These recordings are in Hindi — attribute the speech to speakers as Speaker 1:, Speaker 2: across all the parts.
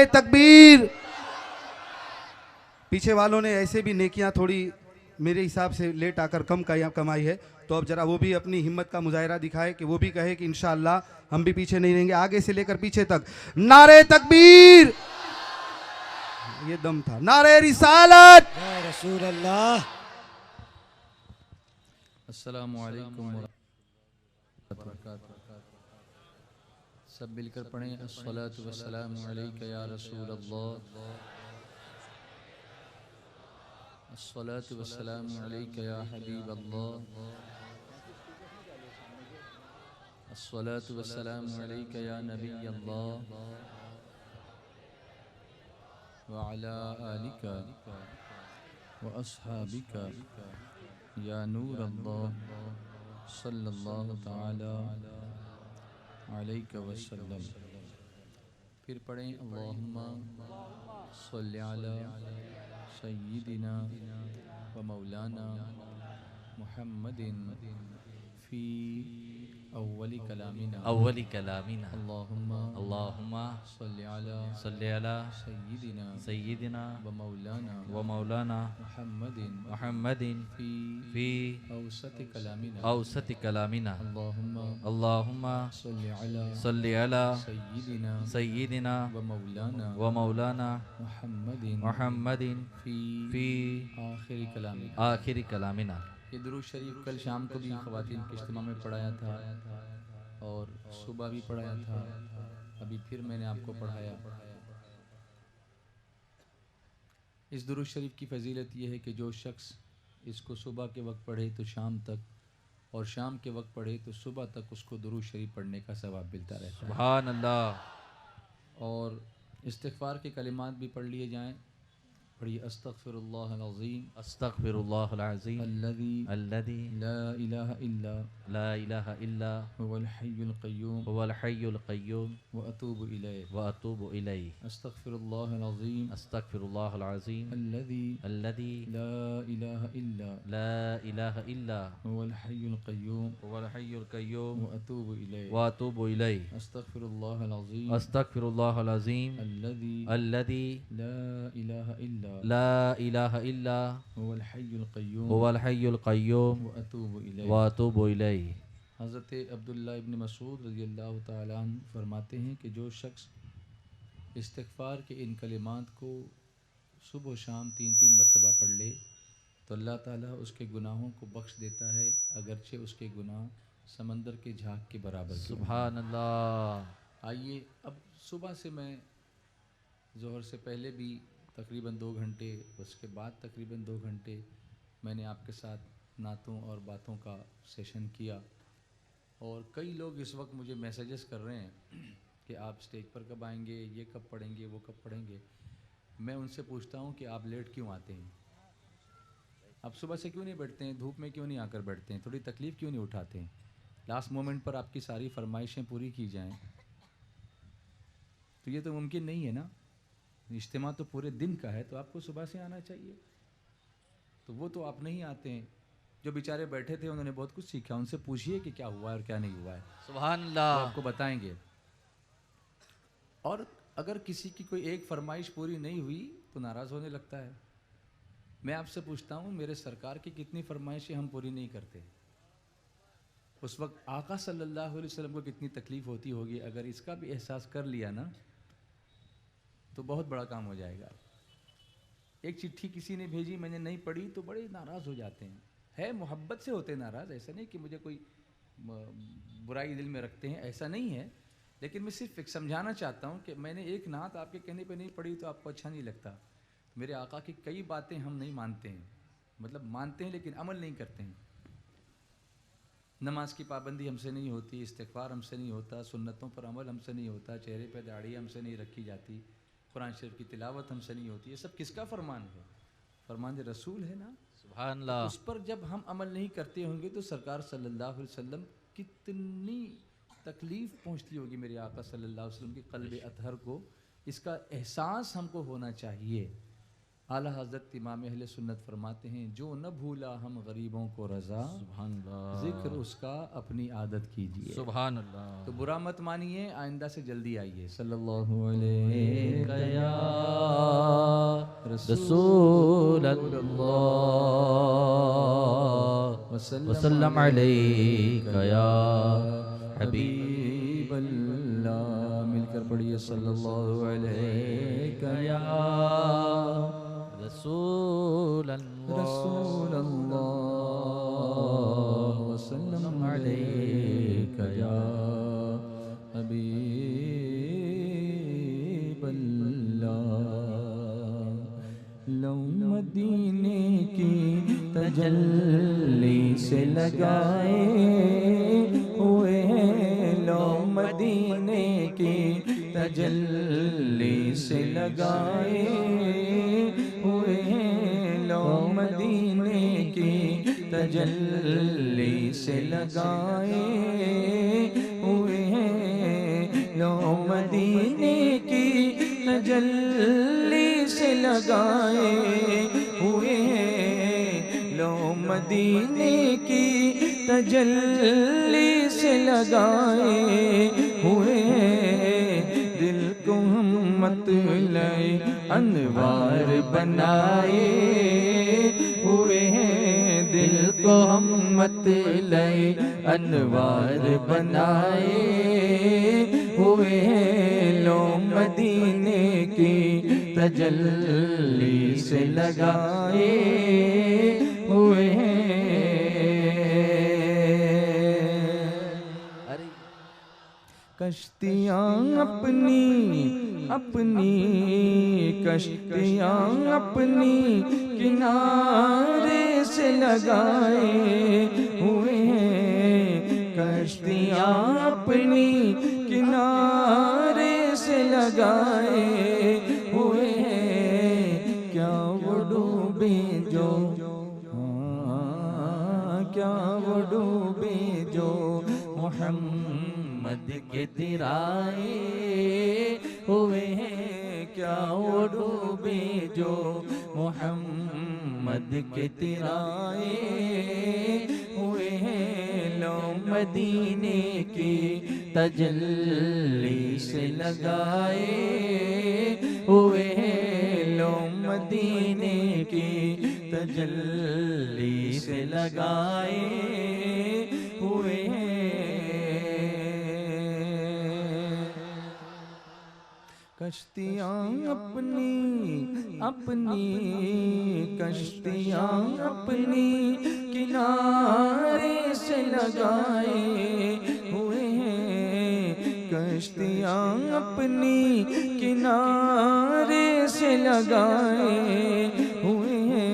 Speaker 1: नारे तकबीर। पीछे वालों ने ऐसे भी नेकियां थोड़ी मेरे हिसाब से लेट आकर कम कमाई है, तो अब जरा वो भी अपनी हिम्मत का मुजाहिरा दिखाए कि वो भी कहे कि इंशाअल्लाह हम भी पीछे नहीं रहेंगे, आगे से लेकर पीछे तक नारे तकबीर। ये दम था। नारे रिसालत
Speaker 2: या रसूल अल्लाह।
Speaker 3: अस्सलामु अलैकुम वरहमतुल्लाहि वबरकातुहू। सब मिलकर पढ़ें अस्सलातु वस्सलामु अलैका या रसूल अल्लाह, अस्सलातु वस्सलामु अलैका या हबीब अल्लाह, अस्सलातु वस्सलामु अलैका या नबी अल्लाह व अला आलिका व अस्हाबिका या नूर अल्लाह सल्लल्लाहु तआला अलैहि वसल्लम। फिर पढ़ें अल्लाहुम्मा सल्लि अला सय्यिदिना व मौलाना मुहम्मदिन फ़ी अव्वली कलामिना अल्लाहुम्मा सल्लि अला सय्यिदिना व मौलाना मुहम्मदिन फ़ी औसति कलामिना अल्लाहुम्मा सल्लि अला सय्यिदिना व मौलाना मुहम्मदिन फ़ी आखिरी कलामिना। ये दुरूद शरीफ कल शाम को भी ख़वातीन के इज्तिमा में पढ़ाया था और सुबह भी पढ़ाया था, अभी फिर मैंने आपको पढ़ाया। इस दुरूद शरीफ की फ़जीलत यह है कि जो शख्स इसको सुबह के वक्त पढ़े तो शाम तक, और शाम के वक्त पढ़े तो सुबह तक उसको दुरूद शरीफ पढ़ने का सवाब मिलता रहता है। सुभान अल्लाह। और इस्तिग़फ़ार के कलिमात भी पढ़ लिए जाएँ। पढ़िए अस्तग़फ़िरुल्लाहल अज़ीम अल्लज़ी ला इलाहा इल्ला हुवल हय्युल क़य्यूम व अतूबु इलैहि। अस्तग़फ़िरुल्लाहल अज़ीम अल्लज़ी ला इलाहा इल्ला हुवल हय्युल क़य्यूम व अतूबु इलैहि। अस्तग़फ़िरुल्लाहल अज़ीम अल्लज़ी ला इलाहा इल्ला हुवल हय्युल क़य्यूम व अतूबु इलैहि। हज़रत अब्दुल्लाह इब्न मसूद रज़ियल्लाहु ताला अन्हु फरमाते हैं कि जो शख्स इस्तिग़फ़ार के इन कलिमात को सुबह शाम 3-3 मरतबा पढ़ ले तो अल्लाह ताला उसके गुनाहों को बख्श देता है, अगरचे उसके गुनाह समंदर के झाग के बराबर। सुभान अल्लाह। आइए अब सुबह से मैं ज़ोहर से पहले भी तकरीबन 2 घंटे, उसके बाद तकरीबन 2 घंटे मैंने आपके साथ नातों और बातों का सेशन किया, और कई लोग इस वक्त मुझे मैसेजेस कर रहे हैं कि आप स्टेज पर कब आएंगे, ये कब पढ़ेंगे, वो कब पढ़ेंगे। मैं उनसे पूछता हूँ कि आप लेट क्यों आते हैं, आप सुबह से क्यों नहीं बैठते हैं, धूप में क्यों नहीं आकर बैठते हैं, थोड़ी तकलीफ़ क्यों नहीं उठाते हैं। लास्ट मोमेंट पर आपकी सारी फरमाइशें पूरी की जाएँ तो ये तो मुमकिन नहीं है ना। इज्तिमा तो पूरे दिन का है, तो आपको सुबह से आना चाहिए, तो वो तो आप नहीं आते हैं। जो बेचारे बैठे थे उन्होंने बहुत कुछ सीखा, उनसे पूछिए कि क्या हुआ है और क्या नहीं हुआ है। सुभान अल्लाह। वो आपको बताएंगे। और अगर किसी की कोई एक फरमाइश पूरी नहीं हुई तो नाराज़ होने लगता है। मैं आपसे पूछता हूँ, मेरे सरकार की कितनी फरमाइशें हम पूरी नहीं करते। उस वक्त आका सल्लल्लाहु अलैहि वसल्लम को कितनी तकलीफ़ होती होगी। अगर इसका भी एहसास कर लिया ना तो बहुत बड़ा काम हो जाएगा। एक चिट्ठी किसी ने भेजी, मैंने नहीं पढ़ी तो बड़े नाराज़ हो जाते हैं। है मोहब्बत से होते नाराज़, ऐसा नहीं कि मुझे कोई बुराई दिल में रखते हैं, ऐसा नहीं है। लेकिन मैं सिर्फ एक समझाना चाहता हूँ कि मैंने एक नात आपके कहने पे नहीं पढ़ी तो आपको अच्छा नहीं लगता। मेरे आका की कई बातें हम नहीं मानते हैं, मतलब मानते हैं लेकिन अमल नहीं करते हैं। नमाज की पाबंदी हमसे नहीं होती, इस्तिग़फ़ार हमसे नहीं होता, सुन्नतों पर अमल हमसे नहीं होता, चेहरे पर दाढ़ी हमसे नहीं रखी जाती, कुरान शरीफ की तिलावत हमसे नहीं होती। ये सब किसका फरमान है? फरमान रसूल है ना। सुभान अल्लाह। तो उस पर जब हम अमल नहीं करते होंगे तो सरकार सल्लल्लाहु अलैहि वसल्लम कितनी तकलीफ़ पहुँचती होगी मेरे आका सल्लल्लाहु अलैहि वसल्लम की क़ल्ब अतहर को। इसका एहसास हमको होना चाहिए। आला हज़रत इमाम अहले सुन्नत फरमाते हैं, जो न भूला हम गरीबों को रज़ा, सुभान अल्लाह, ज़िक्र उसका अपनी आदत कीजिए। सुभान अल्लाह। तो बुरा मत मानिए, आइंदा से जल्दी आइए। सल्लल्लाहु अलैहि रसूल अल्लाह वसल्लम अलैका या हबीब अल्लाह। मिलकर पढ़िए सल्लल्लाहु अलैका या रसूल अल्लाह वसल्लम अलैका या हबीब अल्लाह। लो मदीने की तजल्ली से लगाए हुए हैं, लो मदीने की तजल्ली से लगाए हुए हैं, लो मदीने की तजल्ली से लगाए हुए हैं, लो मदीने की तजल्ली से लगाए हुए हैं, लो मदीने की तजल्ली से लगाए हुए हैं। दिल को हम मतलए अनवार बनाए हुए हैं, दिल को हम मतलए अनवार बनाए हुए हैं, लो मदीने की तजल्ली से लगाए हुए हैं। कश्तियाँ अपनी अपनी कश्तियाँ अपनी किनारे से लगाए हुए हैं, कश्तियाँ अपनी किनारे से लगाए हुए हैं। क्या वो डूबे जो क्या वो डूबे जो मोहम्मद के तिराए हुए हैं, क्या वो डूबे जो मोहम्मद के तिराए हुए हैं, लो मदीने की तजल्ली से लगाए हुए हैं, लो मदीने की तजल्ली से लगाए हुए हैं। कश्तियाँ अपनी अपनी कश्तियाँ अपनी किनारे से लगाए हुए हैं, कश्तियाँ अपनी किनारे से लगाए हुए हैं।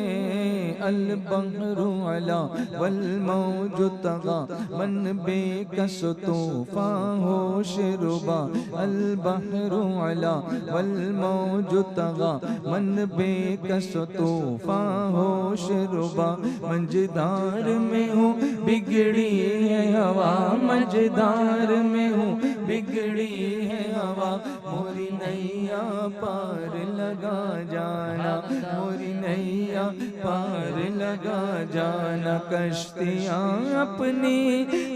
Speaker 3: अल-बहरु अला वल मौजु तगा मन बेकस तूफ़ान होश रुबा, अल-बहरु अला वल मौजु तगा मन बेकस तूफ़ान होश रुबा। मझदार में हूँ बिगड़ी है हवा, मझदार में हूँ बिगड़ी है हवा, मोरी नैया पार लगा जाना, मोरी नैया पार लगा जाना। कश्तियाँ अपनी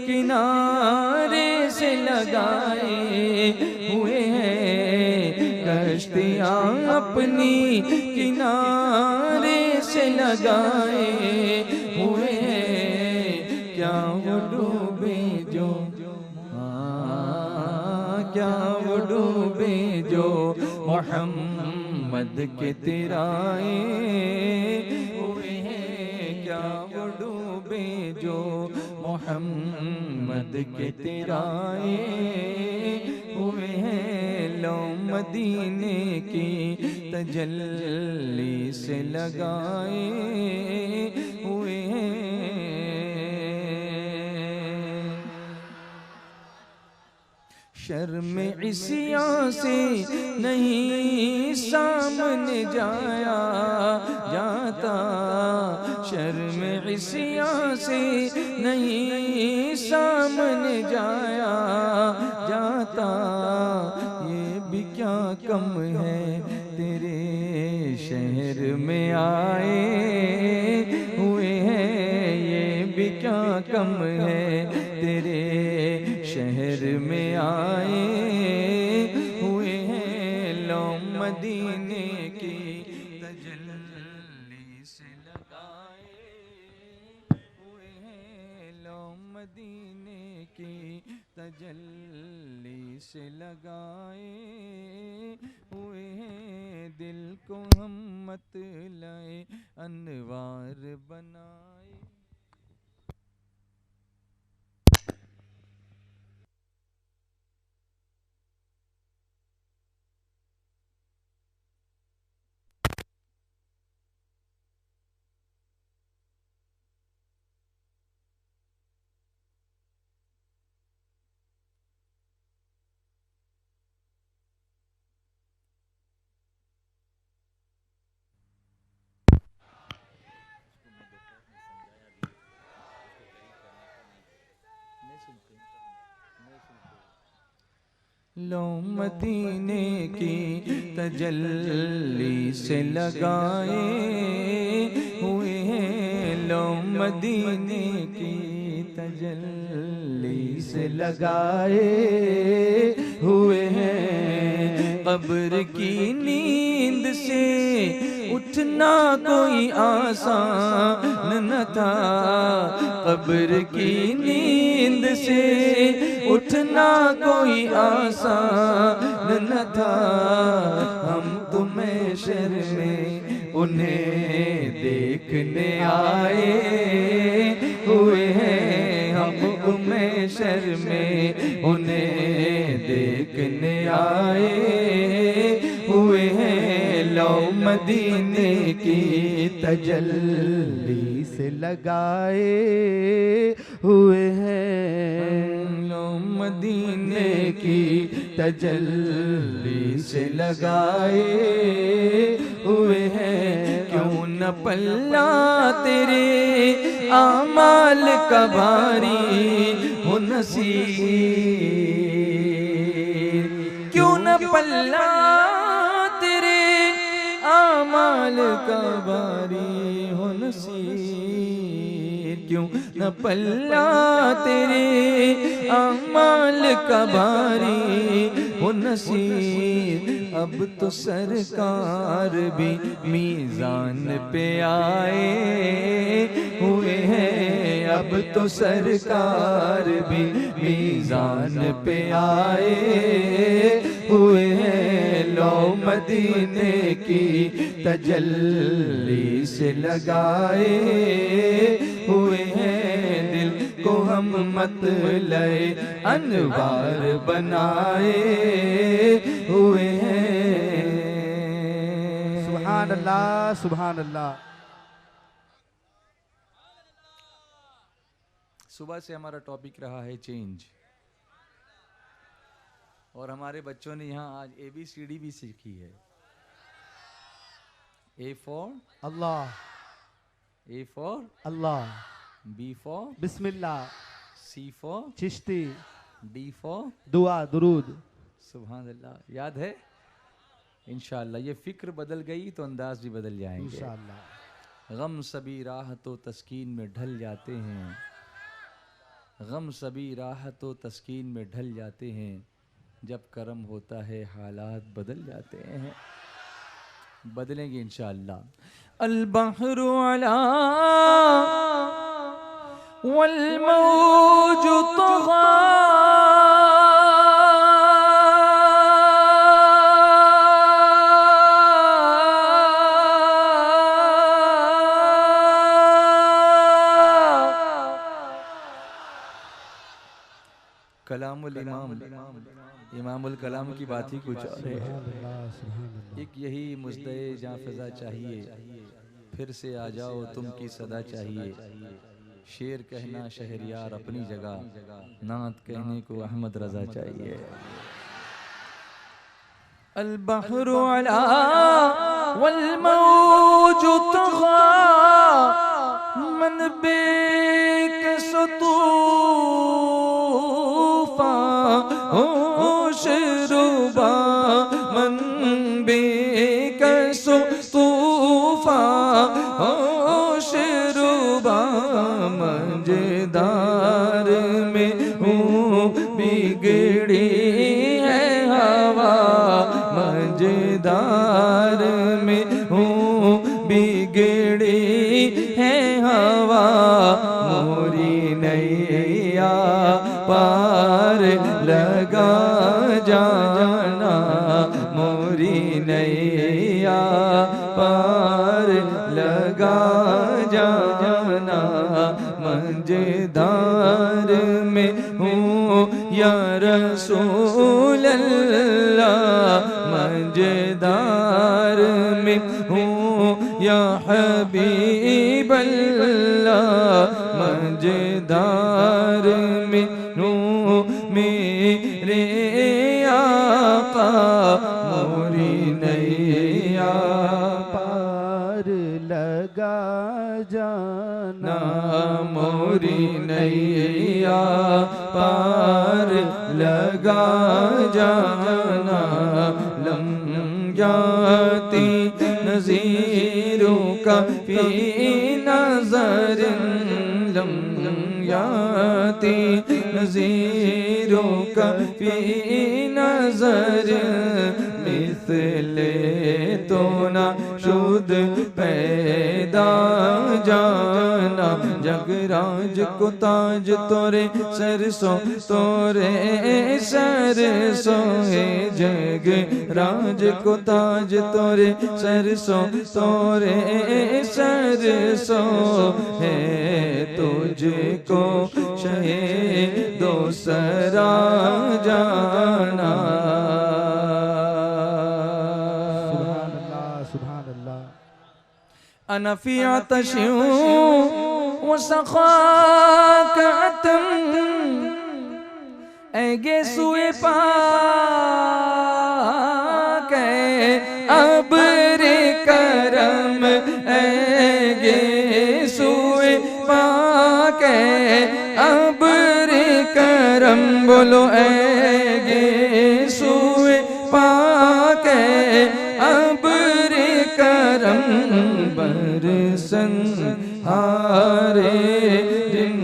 Speaker 3: किनारे से लगाए हुए हैं, कश्तियाँ अपनी किनारे से लगाए हुए हैं। क्या वो डूबे जो क्या वो डूबे जो मोहम्मद के तिराए हुए हैं, क्या वो डूबे जो मोहम्मद के तिराए हुए हैं, लो मदीने की तजल्ली से लगाए हुए हैं। शर्म इसियाँ से नहीं सामने जाया जाता, शर्म इसियाँ से नहीं सामने जाया जाता। ये भी क्या कम है तेरे शहर में आए हुए हैं, ये भी क्या कम है तेरे शहर में आए हुए हैं, लो मदीने की
Speaker 2: तजल्ली से लगाए हुए हैं, लो मदीने की तजल्ली से लगाए हुए हैं, दिल को हम मत लाए अनवार बनाए। लो मदीने की तजल्ली से लगाए हुए हैं, लो मदीने की तजल्ली से लगाए हुए हैं, कब्र की नींद से उठना कोई आसान न था, कब्र की नींद से उठना कोई आसान न था, हम तुम्हें शर में उन्हें देखने आए हुए हैं, हम तुम्हें शर में उन्हें देखने आए हुए हैं, लो मदीने की तजल्ली से लगाए हुए हैं, लो मदीने की तजल्ली से लगाए हुए हैं, क्यों न पल्ला तेरे आमाल का भारी हो नसीब, क्यों न पल्ला तेरे आमाल का भारी हो नसीब, क्यों न पल्ला तेरे आमाल का भारी हो नसीब, अब तो सरकार भी मीज़ान पे आए हुए हैं, अब तो सरकार भी मीज़ान पे आए हुए हैं, लो मदीने की तजल्ली से लगाए हुए हैं, दिल को हम मत लए अनवार बनाए हुए हैं।
Speaker 1: सुभान अल्लाह, सुभान अल्लाह।
Speaker 2: सुबह से हमारा टॉपिक रहा है चेंज, और हमारे बच्चों ने यहाँ आज ABCD भी सीखी है। A for
Speaker 1: Allah,
Speaker 2: A for
Speaker 1: Allah,
Speaker 2: B for
Speaker 1: Bismillah,
Speaker 2: C for
Speaker 1: Chishti,
Speaker 2: D for
Speaker 1: दुआ, दुरूद।
Speaker 2: सुभान अल्लाह। याद है? इंशाअल्लाह ये फिक्र बदल गई तो अंदाज भी बदल जाएंगे
Speaker 1: इंशाअल्लाह।
Speaker 2: गम सभी राह तो तस्कीन में ढल जाते हैं, गम सभी राह तो तस्कीन में ढल जाते हैं, जब करम होता है हालात बदल जाते हैं। बदलेंगे इंशाअल्लाह। अल बहरु अला वल मौजु तग़ा, कलामुल इमाम, इमामुल कलाम की बात ही कुछ और है। एक यही मुज़्दे जां फ़िज़ा चाहिए, फिर से आ जाओ तुम की सदा चाहिए, शेर कहना शहरयार अपनी जगह, नात कहने को अहमद रज़ा चाहिए। अल बहरु अला वल मौजु तग़ा, मन बेकसो होशरुबा, मन बेकसो तूफा होशरुबा, मजेदार में हूँ बिगड़ी है हवा, मजेदार में हूँ बिगड़ी है हवा मोरी नैया पार लगा जाना मोरी नैया पार लगा जाना मंजदार में हूँ या रसूल अल्लाह मंजदार में हूँ या हबीब अल्लाह मंजदार में हूँ मेरे आका मोरी नैया
Speaker 1: पार लगा जाना
Speaker 2: मोरी नैया पार लगा जाना लम जाती नज़ीरों का फी नज़र लम जाती नज़ीरों का फी नज़र मिसले तो ना शुद्ध पैदा जाना जगराज को ताज तोरे सरसों तोरे सरसों है जगराज को ताज तोरे सरसों तोरे सरसों है तुझको शहीदो सरा जाना अनफी आतशूं वसखाकतम ऐगे सुए पाक अब्रे करम ऐगे सुए पाक अब्रे करम बोलो ऐगे सुए पाक अब्रे करम बरसन हारे रिम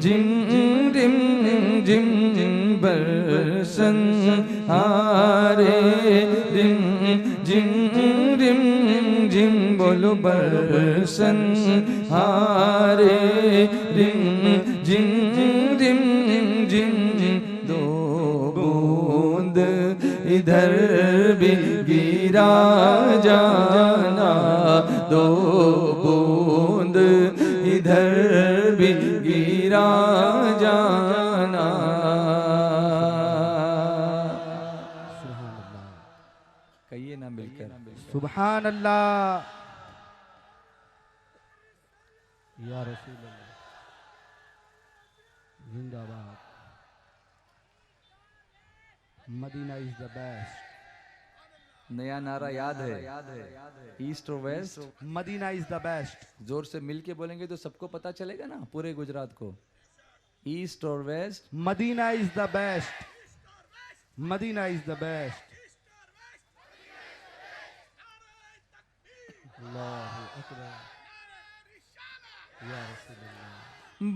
Speaker 2: जिम रिम जिम बरसन हारे रिम जिम रिम जिम बोलो बरसन हारे रिम जिम रिम जिम दो बूंद इधर भी गिरा जाना दो बूंद इधर भी गिरा जाना कहिए ना मिलकर
Speaker 1: सुभान अल्लाह या रसूल अल्लाह जिंदाबाद मदीना इज द बेस्ट
Speaker 2: नया नारा याद है ईस्ट और west
Speaker 1: Medina is the best
Speaker 2: जोर से मिलके बोलेंगे तो सबको पता चलेगा ना पूरे गुजरात को ईस्ट और west
Speaker 1: Medina is the best Medina is the best अल्लाहु अकबर या रसूल अल्लाह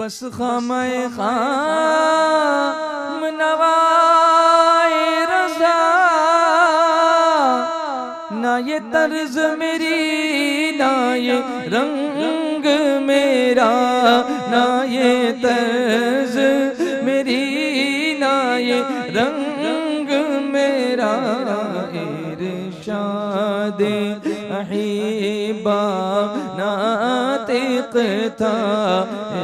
Speaker 2: बस खामे खाम नवाए रज़ा ना ये तर्ज मेरी ना ये रंग मेरा ना ये तर्ज मेरी ना ये रंग मेरा इरशादे अहीबा नातिक था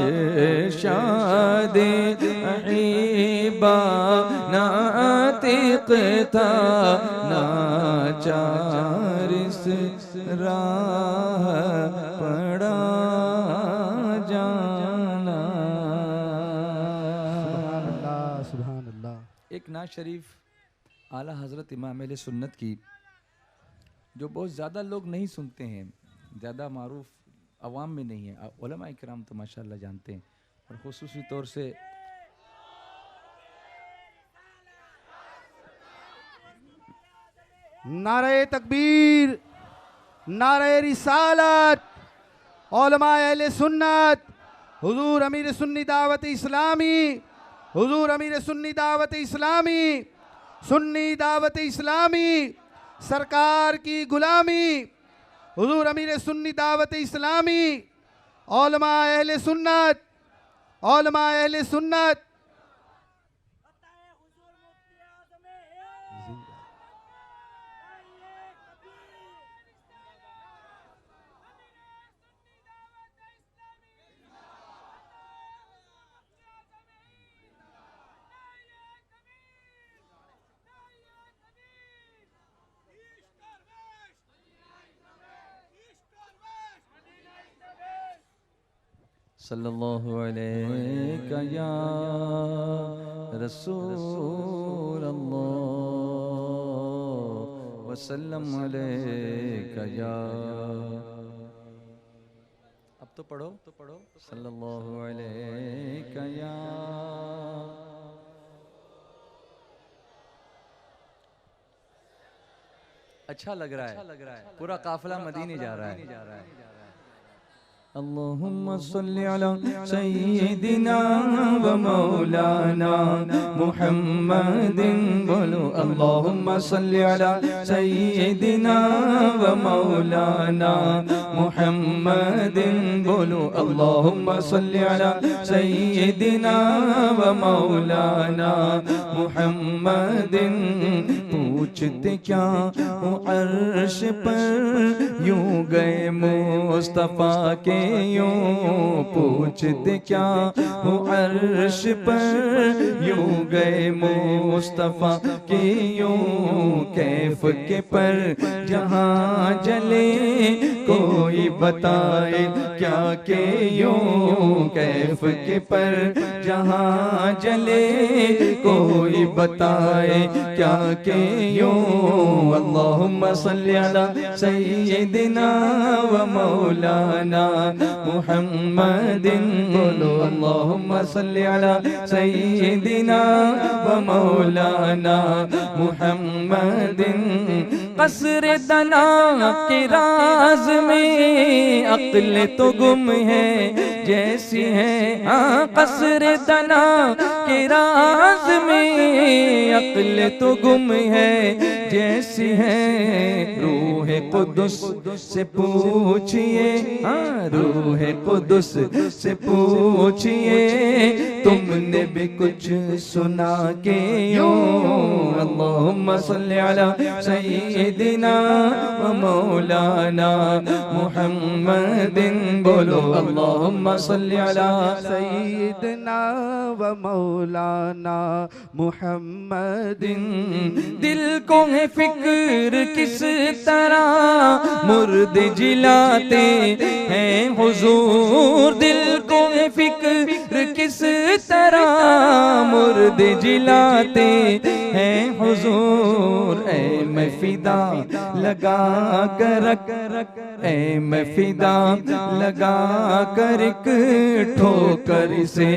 Speaker 2: इरशादे अहीबा नातिक था नाचार इस राह पड़ा जाना
Speaker 1: सुभान अल्लाह सुभान अल्लाह।
Speaker 2: एक नाज शरीफ आला हजरत इमाम अहले सुन्नत की जो बहुत ज़्यादा लोग नहीं सुनते हैं, ज़्यादा मारूफ अवाम में नहीं है, उलमा इकराम तो माशाल्लाह जानते हैं और खुसूसी तौर से
Speaker 1: नारे तकबीर नारे रिसालत उलमा अहले सुन्नत हुजूर अमीर सुन्नी दावत इस्लामी हुजूर अमीर सुन्नी दावत इस्लामी सुन्नी दावत इस्लामी सरकार की गुलामी हुजूर अमीर सुन्नी दावत इस्लामी, औलमा अहले सुन्नत, औलमा अहले सुन्नत,
Speaker 2: सल्लल्लाहु अलैका या रसूल अल्लाह वसल्लम अलैका या। अब तो पढ़ो सल्लल्लाहु अलैका या। अच्छा लग रहा है, पूरा काफिला मदीने जा रहा है। अल्लाहुम्मा सल्ली अला सय्यिदिना व मौलाना मुहम्मदिन, बोलो अल्लाहुम्मा सल्ली अला सय्यिदिना व मौलाना मुहम्मदिन, बोलो अल्लाहुम्मा सल्ली अला सय्यिदिना व मौलाना मुहम्मदिन। पूछते क्या वो अर्श पर यूं गए मुस्तफा के यूं, पूछते क्या वो अर्श पर यूं गए मुस्तफा के यूं। कैफ के पर जहाँ जले कोई बताए क्या के यूं, कैफ के पर जहाँ जले कोई बताए क्या के यूं। अल्लाहुम्मा सल्ली अला सय्यिदिना व मौलाना मुहम्मदिन, बोलो अल्लाहुम्मा सल्ली अला सय्यिदिना व मौलाना मुहम्मदिन। कसर दना के राज में अक्ल तो गुम है जैसी है, हाँ कसर दना के राज में अक्ल तो गुम है जैसी है। रूह कुदुस से पूछिए, हाँ रूह कुदुस से पूछिए तुमने भी कुछ सुना के यूं। अल्लाहुम्मा सल्ली अला सय्यिदिना व मौलाना मुहम्मदिन, बोलो अल्लाहुम्मा सल्ली अला
Speaker 1: सय्यिदिना व मौलाना मुहम्मदिन।
Speaker 2: दिल को है फिक्र किस तरह मुर्दे जिलाते हैं हुजूर, दिल को है फिक्र किस तरह मुर्दे जिलाते हैं हुजूर। ऐ मैं फिदा लगा कर ऐ मैं फिदा लगा कर एक ठोकर से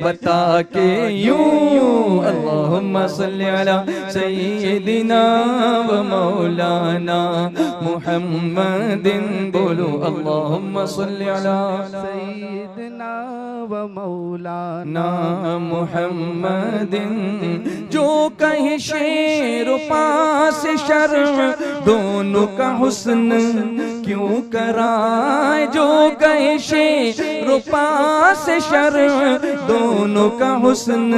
Speaker 2: बता के यूं। अल्लाहुम्मा सल्ली अला सय्यिदिना व मौलाना मुहम्मदिन, बोलो अल्लाहुम्मा सल्ली अला
Speaker 1: सय्यिदिना व मौलाना
Speaker 2: मुहम्मदिन। जो कहे शेर पास शर्म दोनों का हुस्न क्यों कराए, जो कहे शेर पास शर्म दोनों का हुस्न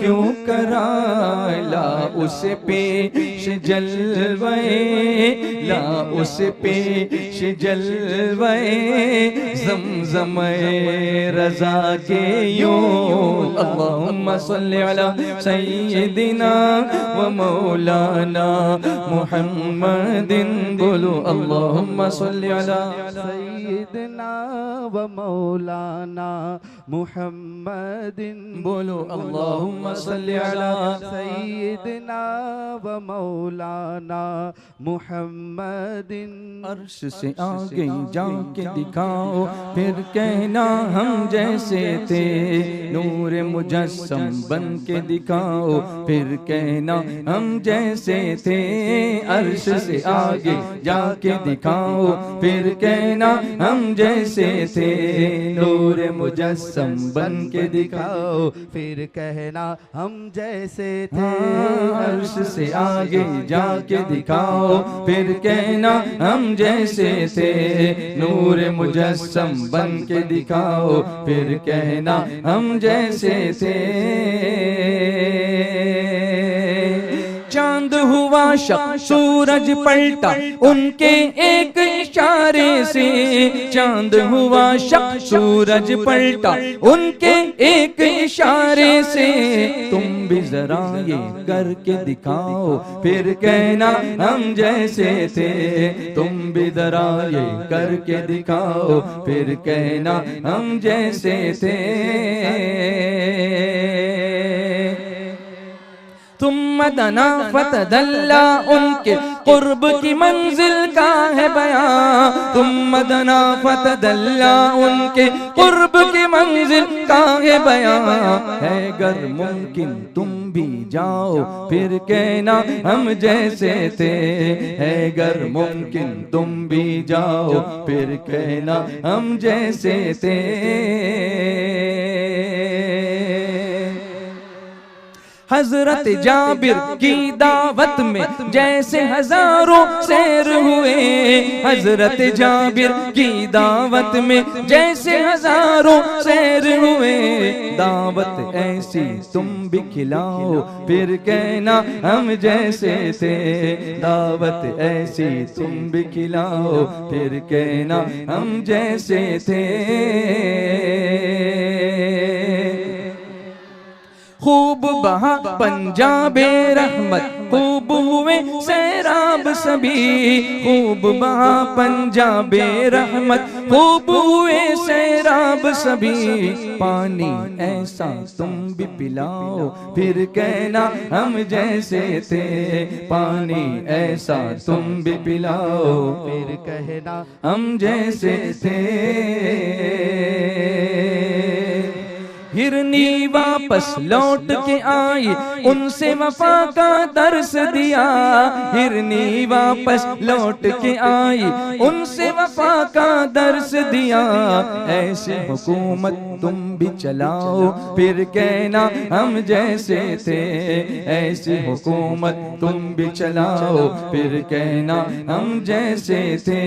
Speaker 2: क्यों कराए। ला उसे पेश जलवे, ला उसे पेश जलवे ज़मज़म रज़ा के यूं। अल्लाहुम्मा सल्ली अला सय्यिदिना व मौलाना मुहम्मदिन, बोलो अल्लाहुम्मा सल्ली अला
Speaker 1: सय्यिदिना व मौलाना मुहम्मदिन,
Speaker 2: बोलो अल्लाहुम्मा सल्ली अला
Speaker 1: सय्यिदिना व मौलाना मुहम्मदिन।
Speaker 2: अर्श से आगे जाके दिखाओ फिर कहना हम जैसे थे, नूर मुजस्सम बन के दिखाओ फिर कहना हम जैसे थे। अर्श से आगे जाके दिखाओ फिर कहना हम जैसे थे, नूर मुजस्सम बन के दिखाओ
Speaker 1: फिर कहना हम जैसे थे।
Speaker 2: अर्श से आगे आगे जाके दिखाओ, फिर कहना हम जैसे थे। नूर मुजस्सम बन के दिखाओ, फिर कहना हम जैसे थे। चांद हुआ शक, सूरज पलटा उनके एक इशारे से। चांद हुआ शक, सूरज पलटा उनके एक इशारे से। तुम भी जरा ये करके दिखाओ, फिर कहना हम जैसे थे। तुम भी जरा ये करके दिखाओ, फिर कहना हम जैसे थे। तुम मदना फतदल्ला उनके कुर्ब की मंजिल का है बयां। तुम मदना फतदल्ला उनके कुर्ब की मंजिल का है बयां। है गर मुमकिन तुम भी जाओ, फिर कहना हम जैसे थे। है गर मुमकिन तुम भी जाओ, फिर कहना हम जैसे थे। हजरत जाबिर की दावत में जैसे हजारों सैर हुए। हजरत जाबिर की दावत में जैसे हजारों सैर हुए। दावत ऐसी तुम भी खिलाओ, फिर कहना हम जैसे थे। दावत ऐसी तुम भी खिलाओ, फिर कहना हम जैसे थे। खूब बहा पंजाबे रहमत, खूब हुए सैराब सभी। खूब बहा पंजाबे रहमत, खूब हुए सैराब सभी। पानी ऐसा तुम भी पिलाओ, फिर कहना हम जैसे थे। पानी ऐसा तुम भी पिलाओ, फिर कहना हम जैसे थे। हिरनी वापस लौट के आई, उनसे वफा का दर्स दिया। हिरनी वापस लौट के आई, उनसे वफा का दर्स दिया। ऐसी हुकूमत तुम भी चलाओ, फिर कहना हम जैसे थे। ऐसी हुकूमत तुम भी चलाओ, फिर कहना हम जैसे थे।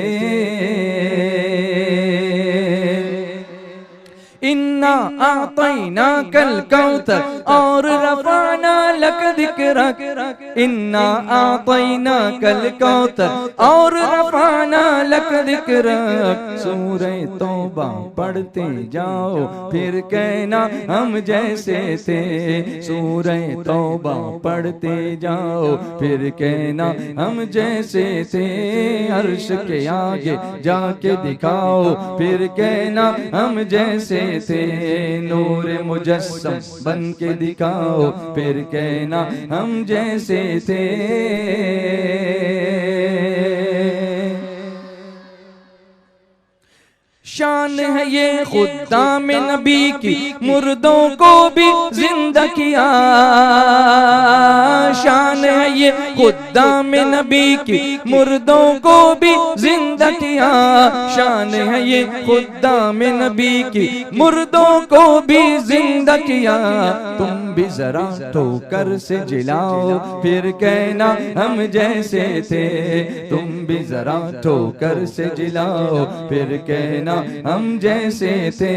Speaker 2: इन्ना आतैना कल कौसर और रफाना लक दिक्रक। इन्ना आतैना कल कौसर और रफाना लक दिक्रक। सूरह तौबा पढ़ते जाओ, फिर कहना हम जैसे थे। सूरह तौबा पढ़ते जाओ, फिर कहना हम जैसे थे। अर्श के आगे जाके दिखाओ, फिर कहना हम जैसे थे। नूर मुजस्सम बन के दिखाओ, फिर कहना हम जैसे थे। शान है ये खुद्दाम नबी की, मुर्दों को भी जिंदा किया। शान है ये खुद्दाम नबी की, मुर्दों को भी जिंदा किया। शान है ये खुद्दाम नबी की, मुर्दों को भी जिंदा किया। तुम भी जरा ठोकर से जिलाओ, फिर कहना हम जैसे थे। तुम भी जरा ठोकर से जिलाओ, फिर कहना हम जैसे थे।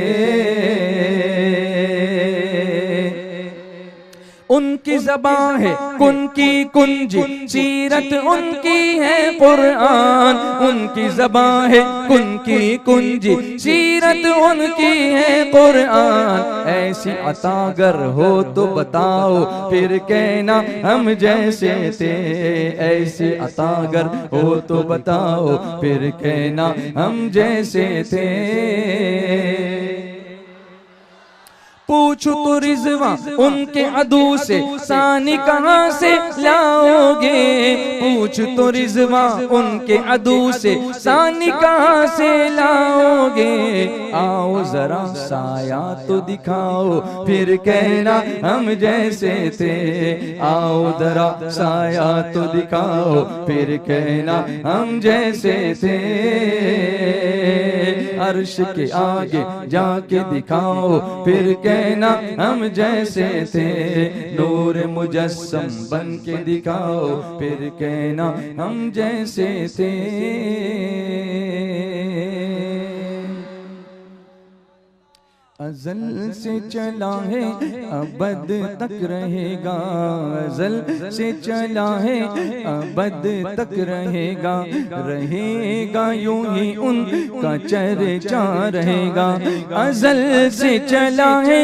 Speaker 2: उनकी ज़बान है उनकी कुंजी, सीरत उनकी है कुरान। उनकी ज़बान है उनकी कुंजी, सीरत उनकी है कुरान। ऐसी अतागर हो तो बताओ, फिर कहना हम जैसे थे। ऐसी अतागर हो तो बताओ, फिर कहना हम जैसे थे। पूछो तो रिजवा उनके अदू से, सानी कहाँ से लाओगे। पूछ तो रिजवा उनके अदू से, सानी कहाँ से लाओगे। आओ जरा साया तो दिखाओ, फिर कहना हम जैसे थे। आओ जरा साया तो दिखाओ, फिर कहना हम जैसे थे। अर्श के आगे जाके दिखाओ, फिर कहना हम जैसे थे। नूर मुजस्सम बन के दिखाओ, फिर कहना हम जैसे थे। अज़ल से चला है अबद तक रहेगा, अज़ल से चला है अबद तक रहेगा, रहेगा यूं ही उनका चर्चा रहेगा। अज़ल से चला है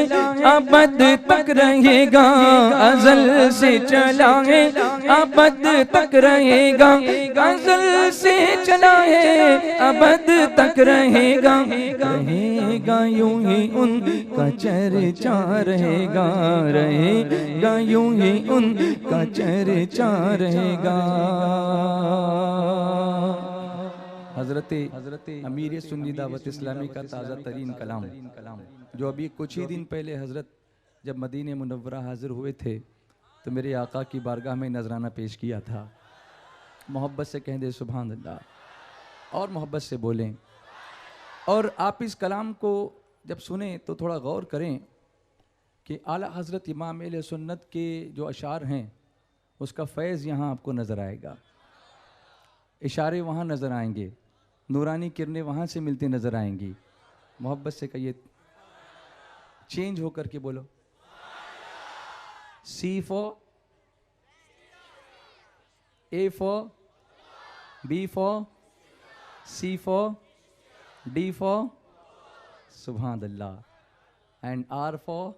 Speaker 2: अबद तक रहेगा, अज़ल से चला है अबद तक रहेगा, अज़ल से चला है अबद तक रहेगा, रहेगा यूं ही उनका चर्चा रहेगा, रहेगा यूं ही उनका चर्चा रहेगा। हज़रत अमीर सुन्नी दावत इस्लामी का ताज़ा तरीन कलाम, जो अभी कुछ ही दिन पहले हज़रत जब मदीने मुनव्वरा हाजिर हुए थे तो मेरे आका की बारगाह में नजराना पेश किया था। मोहब्बत से कह दे सुभान अल्लाह, और मोहब्बत से बोलें। और आप इस कलाम को जब सुने तो थोड़ा गौर करें कि आला हज़रत इमाम अहले सुन्नत के जो अशार हैं उसका फैज़ यहाँ आपको नज़र आएगा, इशारे वहाँ नज़र आएंगे, नूरानी किरणें वहाँ से मिलती नज़र आएंगी। मोहब्बत से कहिए, चेंज होकर के बोलो, C for A for B for C for D for Subhan Allah, and R for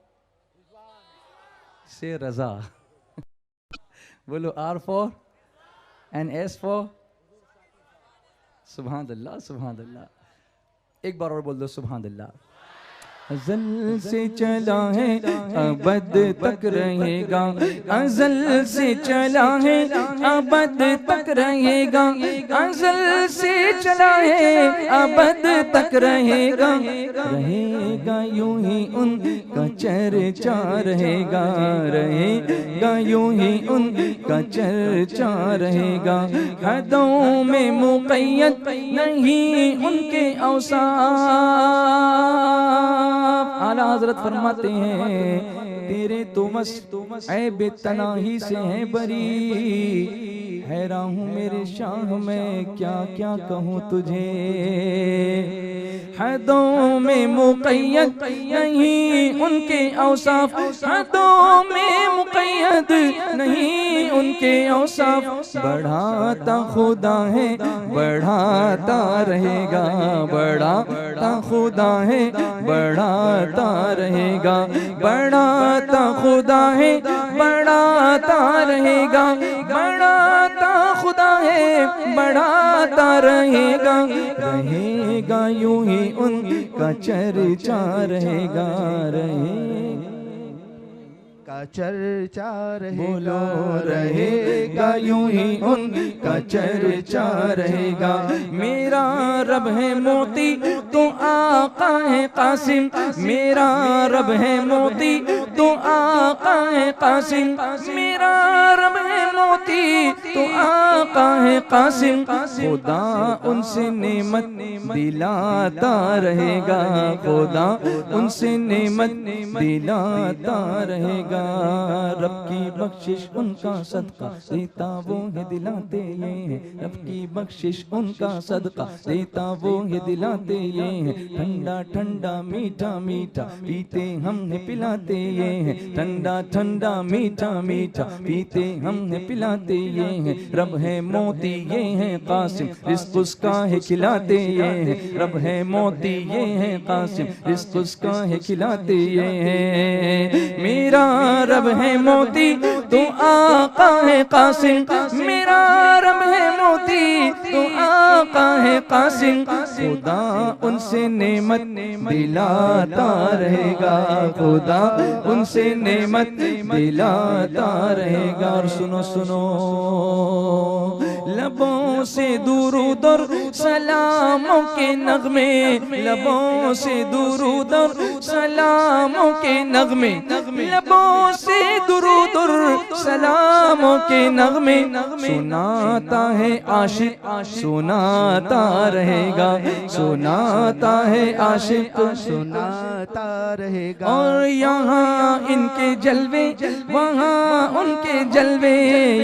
Speaker 2: say Raza. बोलो R for and S for Subhan Allah, Subhan Allah. एक बार और बोल दो सुभान अल्लाह। अज़ल से चला है अबद तक रहेगा, अज़ल से चला है अबद तक रहेगा, अज़ल से चला है अबद तक रहेगा, रहेगा यूं ही उनका चर्चा रहेगा, रहेगा यूं ही उनका चर्चा रहेगा। हदों में मुक़य्यद नहीं उनके औसाफ। आला हज़रत फरमाते हैं तेरे तो मस्त ऐब तनाही से है बरी, हैरान हूँ मेरे शाह मैं क्या क्या कहूँ तुझे। हदों में मुक़य्यद नहीं उनके औसाफ, हदों में मुक़य्यद नहीं उनके औसाफ, बढ़ाता खुदा है बढ़ाता रहेगा, बढ़ाता खुदा है बढ़ाता रहेगा, बढ़ाता खुदा है बढ़ाता रहेगा, बढ़ाता खुदा है बढ़ाता रहेगा, रहेगा यूं ही उनका चर्चा रहेगा,
Speaker 1: का चर्चा रहेगा,
Speaker 2: बोलो रहेगा यूं ही उनका चर्चा रहेगा। मेरा रब है मोती तो आका है कासिम, मेरा रब है मोती तो आका है कासिम, मेरा रब है मोती तो आका है कासिम, खुदा उनसे नेमत दिलाता रहेगा, खुदा उनसे नेमत दिलाता रहेगा। रब की बख्शिश उनका सदका देता वो है दिलाते ये हैं, रब की बख्शिश उनका सदका देता वो है दिलाते ये हैं। ठंडा ठंडा मीठा मीठा पीते हमने पिलाते ये हैं, ठंडा ठंडा मीठा मीठा पीते हमने पिलाते ये हैं। रब है मोती ये हैं कासिम रिज़्क़ उसका है खिलाते ये हैं, रब है मोती ये हैं कासिम रिज़्क़ उसका है खिलाते ये हैं। मेरा रब है मोती तो आका है कासिम, मेरा रब है मोती तो आका है कासिम, खुदा उनसे नेमत दिलाता रहेगा, खुदा उनसे नेमत दिलाता रहेगा। और सुनो सुनो लबों लबों से दुरूद और सलामों के नगमे, लबों से दुरूद और सलामों के नगमे, लबों से दुरूद और सलामों के नगमे, सुनाता है आशिक सुनाता रहेगा, सुनाता है आशिक
Speaker 1: सुनाता रहेगा।
Speaker 2: और यहाँ इनके जलवे वहाँ उनके जलवे,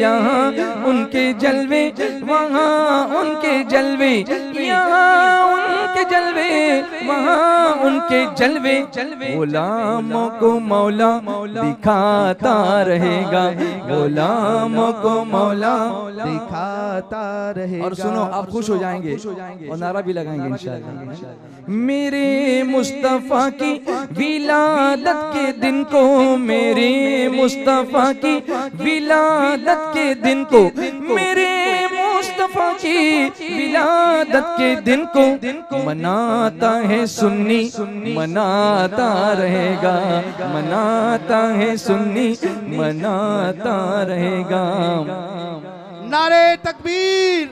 Speaker 2: यहाँ उनके जलवे वहाँ उनके जलवे, यहाँ उनके जलवे वहाँ उनके जलवे, गुलामों को मौला दिखाता रहेगा, गुलामों को मौला
Speaker 1: दिखाता रहेगा।
Speaker 2: और सुनो, आप खुश हो जाएंगे और नारा भी लगाएंगे इंशाअल्लाह। मेरे मुस्तफा की विलादत के दिन को, मेरे मुस्तफा की विलादत के दिन को, मेरे मुस्तफा की विलादत के दिन को मनाता है सुन्नी, मनाता रहेगा, मनाता है सुन्नी, मनाता रहेगा।
Speaker 1: नारे तकबीर,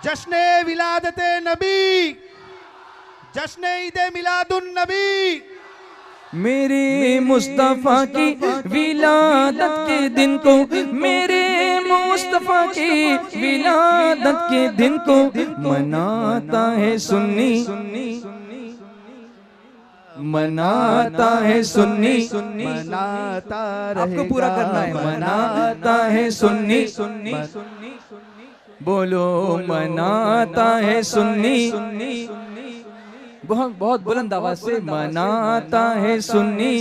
Speaker 1: जश्ने विलादते नबी, जश्ने ईदे मिलादुन नबी।
Speaker 2: मेरे मुस्तफा की विलादत के दिन को, मेरे मुस्तफा की विलादत के दिन को मनाता है सुन्नी, मनाता है सुन्नी,
Speaker 1: मनाता रहेगा।
Speaker 2: आपको पूरा करना है, मनाता है सुन्नी, बोलो मनाता है सुन्नी, बहुत बहुत बुलंद आवाज से, मनाता है सुन्नी।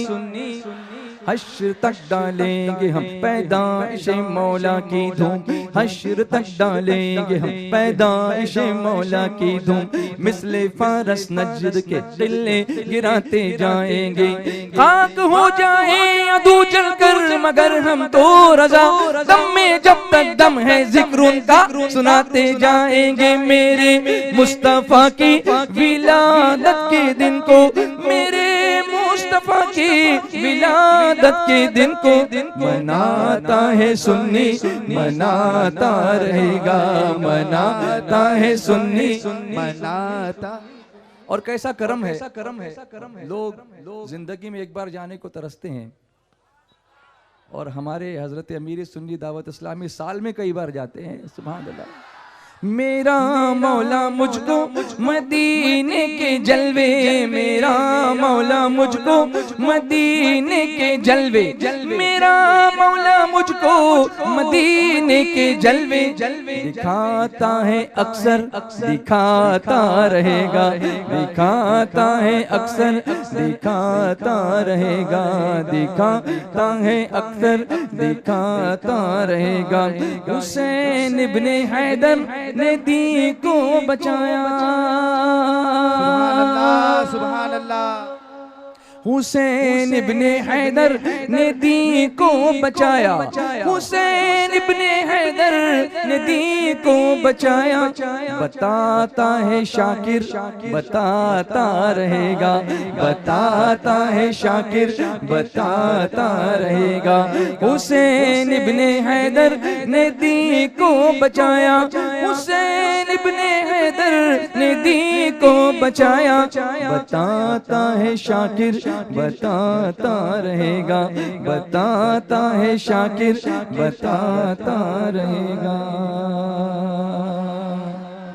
Speaker 2: हश्र तक डालेंगे हम पैदाइश मौला की धूम, हश्र तक डालेंगे हम पैदाइश मौला की धूम, मिसले फारस नजद के टिल्ले गिराते जाएंगे, खाक हो जाए अदू जल कर मगर हम तो रजा, दम में जब तक दम है जिक्र उनका सुनाते जाएंगे। मेरे मुस्तफा की विलादत के दिन को, मेरे मुस्तफा की विलादत के दिन को मनाता है सुन्नी, मनाता रहेगा, मनाता है सुन्नी, मनाता। और कैसा करम है, लोग जिंदगी में एक बार जाने को तरसते हैं, और हमारे हजरत अमीर सुन्नी दावत इस्लामी साल में कई बार जाते हैं। सुभान अल्लाह। मेरा मौला मुझको मदीने के जलवे, मेरा मौला मुझको मदीने के जलवे, मेरा मौला मुझको मदीने के जलवे दिखाता है अक्सर, दिखाता रहेगा, दिखाता है अक्सर, दिखाता रहेगा, दिखाता है अक्सर, दिखाता रहेगा। हुसैन इब्ने हैदर ने दी को बचाया,
Speaker 1: सुभान अल्लाह, सुभान अल्लाह।
Speaker 2: हुसैन इब्ने हैदर ने दी को बचाया, हुसैन इब्ने हैदर ने दी को बचाया, बताता है शाकिर बताता रहेगा, बताता है शाकिर बताता रहेगा। हुसैन इब्ने हैदर ने दी को बचाया, हुसैन इब्ने हैदर ने दी को बचाया, बताता है शाकिर बताता रहेगा, बताता है शाकिर बताता रहेगा।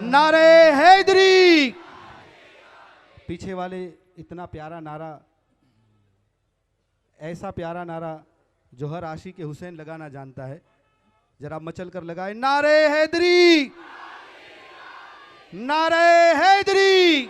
Speaker 1: नारे हैदरी। पीछे वाले इतना प्यारा नारा, ऐसा प्यारा नारा जो हर आशिक के हुसैन लगाना जानता है, जरा मचल कर लगाए नारे हैदरी, नारे हैदरी।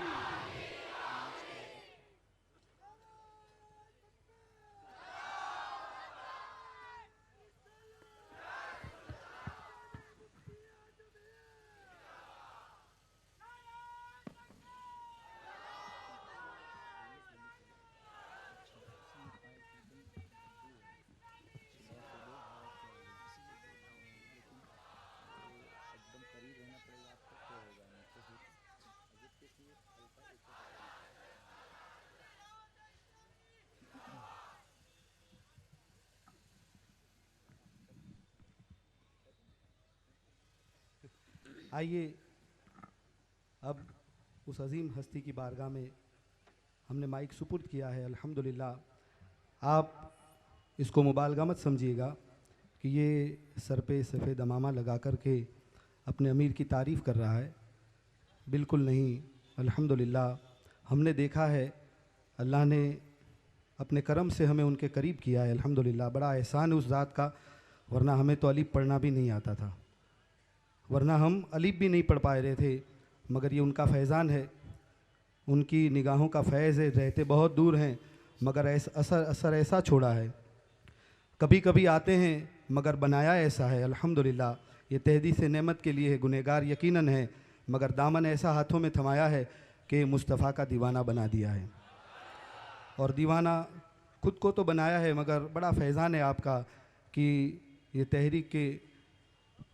Speaker 1: आइए अब उस अजीम हस्ती की बारगाह में हमने माइक सुपुर्द किया है। अल्हम्दुलिल्लाह आप इसको मुबालगा मत समझिएगा कि ये सर पे सफ़ेद अमामा लगा कर के अपने अमीर की तारीफ़ कर रहा है, बिल्कुल नहीं। अल्हम्दुलिल्लाह हमने देखा है अल्लाह ने अपने करम से हमें उनके करीब किया है। अल्हम्दुलिल्लाह बड़ा एहसान है उस ज़ात का, वरना हमें तो अलीफ पढ़ना भी नहीं आता था, वरना हम अलीफ भी नहीं पढ़ पा रहे थे। मगर ये उनका फैज़ान है, उनकी निगाहों का फैज़ है। रहते बहुत दूर हैं मगर असर ऐसा छोड़ा है। कभी कभी आते हैं मगर बनाया ऐसा है। अल्हम्दुलिल्लाह ये तहदीस नेमत के लिए है, गुनहगार यकीनन है, मगर दामन ऐसा हाथों में थमाया है कि मुस्तफ़ा का दीवाना बना दिया है। और दीवाना खुद को तो बनाया है, मगर बड़ा फैज़ान है आपका कि ये तहरीक के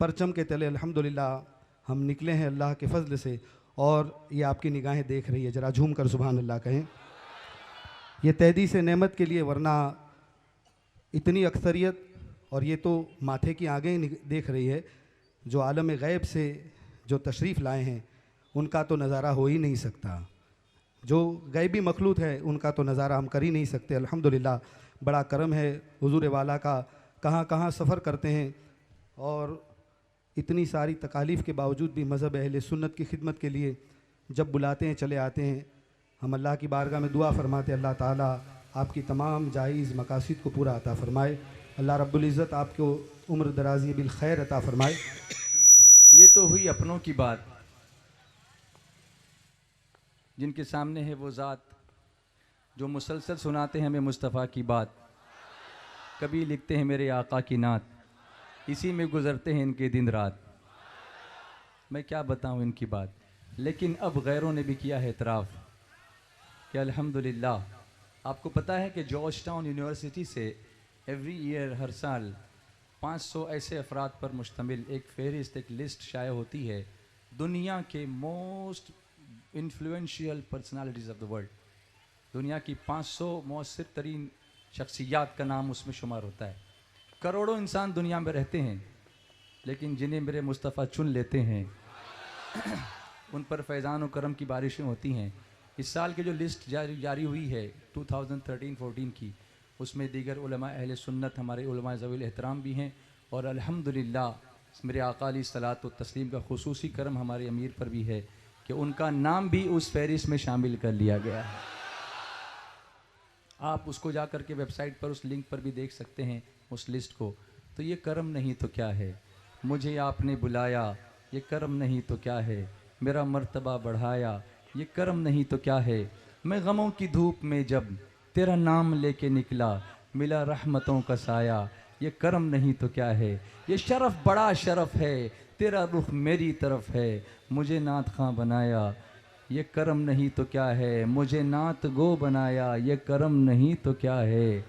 Speaker 1: परचम के तले अल्हम्दुलिल्लाह हम निकले हैं अल्लाह के फ़ज़ल से, और ये आपकी निगाहें देख रही है। ज़रा झूम कर सुभान अल्लाह कहें। ये तहदीस नेमत के लिए, वरना इतनी अक्सरियत, और ये तो माथे की आगे देख रही है, जो आलम गैब से जो तशरीफ़ लाए हैं उनका तो नज़ारा हो ही नहीं सकता। जो गैबी मखलूत है उनका तो नज़ारा हम कर ही नहीं सकते। अल्हम्दुलिल्लाह बड़ा करम है हुजूर वाला का, कहाँ कहाँ सफ़र करते हैं और इतनी सारी तकालीफ़ के बावजूद भी मज़हब अहले सुन्नत की खिदमत के लिए जब बुलाते हैं चले आते हैं। हम अल्लाह की बारगाह में दुआ फरमाते अल्लाह ताला आपकी तमाम जायज़ मकासिद को पूरा अता फ़रमाए। अल्लाह रब्बुल इज़्ज़त आपको उम्र दराज़ी बिल खैर अता फ़रमाए।
Speaker 2: ये तो हुई अपनों की बात, जिनके सामने है वो ज़ात जो मुसलसल सुनाते हैं हमें मुस्तफ़ा की बात। कभी लिखते हैं मेरे आका की नात, इसी में गुज़रते हैं इनके दिन रात। मैं क्या बताऊं इनकी बात, लेकिन अब गैरों ने भी किया है इतराफ़ कि अल्हम्दुलिल्लाह। आपको पता है कि जॉर्ज टाउन यूनिवर्सिटी से एवरी ईयर हर साल 500 ऐसे अफराद पर मुश्तमिल एक फ़हरिस्त, एक लिस्ट शाये होती है दुनिया के most influential personalities of the world. दुनिया की 500 मौसर तरीन शख्सियात का नाम उसमें शुमार होता है। करोड़ों इंसान दुनिया में रहते हैं, लेकिन जिन्हें मेरे मुस्तफ़ा चुन लेते हैं उन पर फैज़ान व करम की बारिशें होती हैं। इस साल की जो लिस्ट जारी हुई है 2013-14 की, उसमें दीगर उलमा अहले सुन्नत हमारे उलमा ज़वील एहतराम भी हैं, और अल्हम्दुलिल्लाह मेरे आका अलैहिस्सलातु व तस्लीम का खुसूसी करम हमारे अमीर पर भी है कि उनका नाम भी उस फहरिस्त में शामिल कर लिया गया है। आप उसको जा कर के वेबसाइट पर उस लिंक पर भी देख सकते हैं उस लिस्ट को। तो ये करम नहीं तो क्या है, मुझे आपने बुलाया, ये करम नहीं तो क्या है, मेरा मर्तबा बढ़ाया, ये करम नहीं तो क्या है। मैं गमों की धूप में जब तेरा नाम लेके निकला, मिला रहमतों का साया, ये करम नहीं तो क्या है। ये शरफ बड़ा शरफ है, तेरा रुख मेरी तरफ है, मुझे नात खां बनाया, ये करम नहीं तो क्या है। मुझे नात गो बनाया, ये करम नहीं तो क्या है।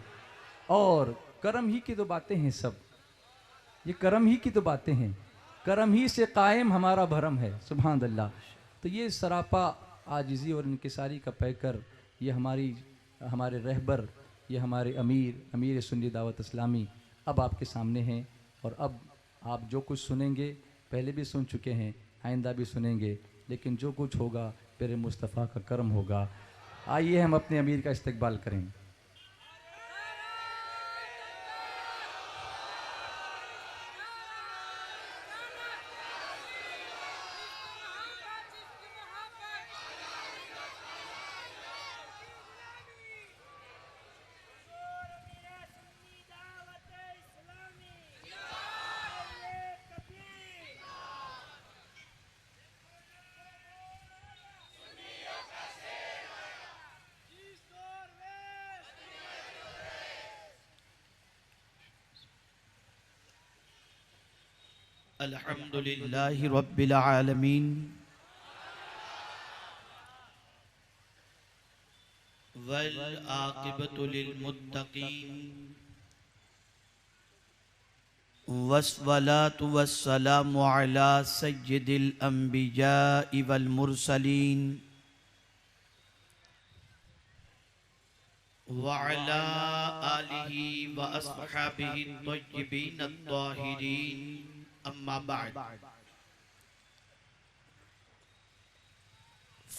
Speaker 2: और करम ही की तो बातें हैं सब, ये करम ही की तो बातें हैं, करम ही से कायम हमारा भरम है। सुभान अल्लाह। तो ये सरापा आजिज़ी और इनकिसारी का पैकर, ये हमारे रहबर, ये हमारे अमीर सुन्नी दावत इस्लामी अब आपके सामने हैं। और अब आप जो कुछ सुनेंगे पहले भी सुन चुके हैं, आइंदा भी सुनेंगे, लेकिन जो कुछ होगा मेरे मुस्तफ़ा का करम होगा। आइए हम अपने अमीर का इस्तकबाल करें।
Speaker 4: अल्हम्दुलिल्लाहि रब्बिल आलमीन वल आक़िबतु लिल मुत्तक़ीन वस्सलातु वस्सलामु अला सय्यिदिल अंबियाइ वल मुरसलीन व अला आलिहि व अस्हाबिहि तय्यिबीन अत्ताहिरीन। अम्मा बाद,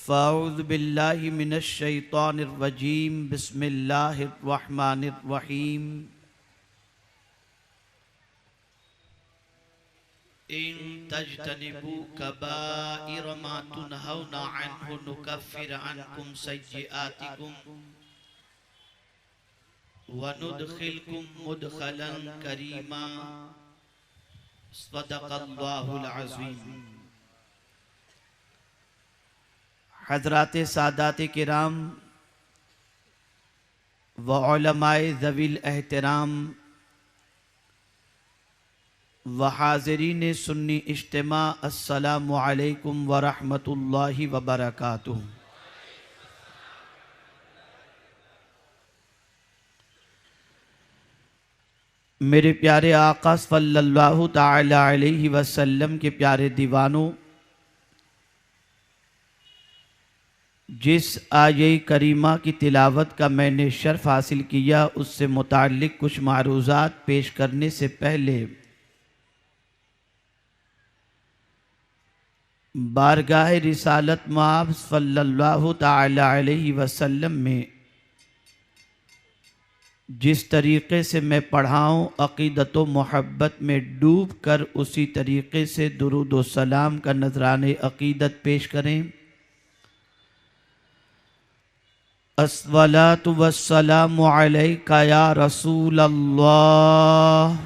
Speaker 4: फ़अऊज़ु बिल्लाहि मिनश शैतानिर रजीम बिस्मिल्लाहिर रहमानिर रहीम इन तज्तनिबू कबाइर मा तुनहौना अन्हु नुकफ्फिर अन्कुम सय्यिआतिकुम व नुदखिलकुम मुदखलन करीमा सदक़ल्लाहुल अज़ीम। हज़रात सादात किराम व उलमाए ज़वील एहतराम व हाज़रीन सुन्नी इज्तिमा अस्सलामु अलैकुम व रहमतुल्लाहि व बरकातुहू। मेरे प्यारे आका सल्लल्लाहु ताला अलैहि वसल्लम के प्यारे दीवानों, जिस आये करीमा की तिलावत का मैंने शर्फ हासिल किया, उससे मुताल्लिक़ कुछ मारूज़ात पेश करने से पहले बारगाह रिसालत माब सल्लल्लाहु ताला अलैहि वसल्लम में जिस तरीक़े से मैं पढ़ाऊँ, अक़ीदत व मोहब्बत में डूब कर उसी तरीक़े से दुरूद व सलाम का नजराने अक़ीदत पेश करें। अस्सलातु वस्सलामु अलैका या रसूल अल्लाह,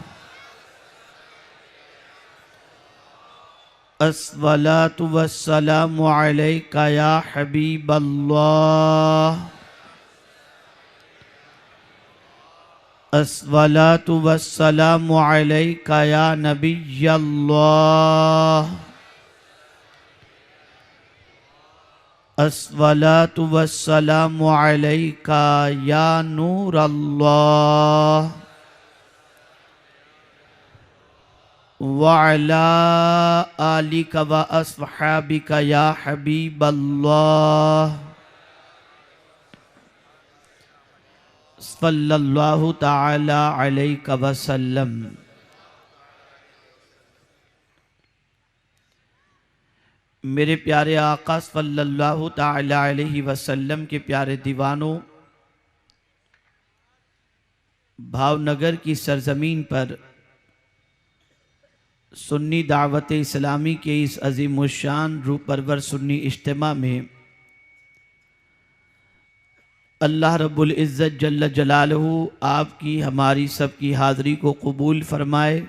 Speaker 4: अस्सलातु वस्सलामु अलैका या हबीब अल्लाह, अस्सलातु वस्सलामु अलैका या नबी अल्लाह, अस्सलातु वस्सलामु अलैका या नूर अल्लाह, व अला आलिका व अस्हाबिका या हबीब अल्लाह, सल्लल्लाहु ताला अलैहि वसल्लम। मेरे प्यारे आका सल्लल्लाहु ताला अलैहि वसल्लम के प्यारे दीवानों, भावनगर की सरजमीन पर सुन्नी दावत इस्लामी के इस अज़ीमुश्शान रूह परवर सुन्नी इज्तिमा में अल्लाह रब्बुल इज़्ज़त जल्ल जलालहू आपकी हमारी सबकी हाज़री को कबूल फरमाए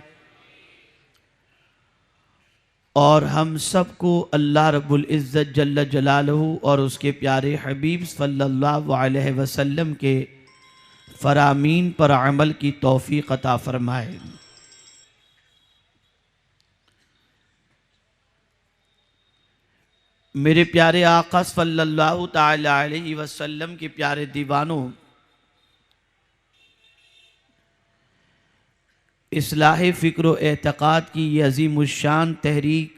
Speaker 4: और हम सबको अल्लाह रब्बुल इज़्ज़त जल्ल जलालहू और उसके प्यारे हबीब सल्लल्लाहु अलैहि वसल्लम के फ़रामीन पर अमल की तौफ़ीक़ अता फरमाए। मेरे प्यारे आका सल्लल्लाहु ताला अलैहि वसल्लम के प्यारे दीवानों, इस्लाह फ़िक्र व एतक़ाद की ये अज़ीमुश्शान तहरीक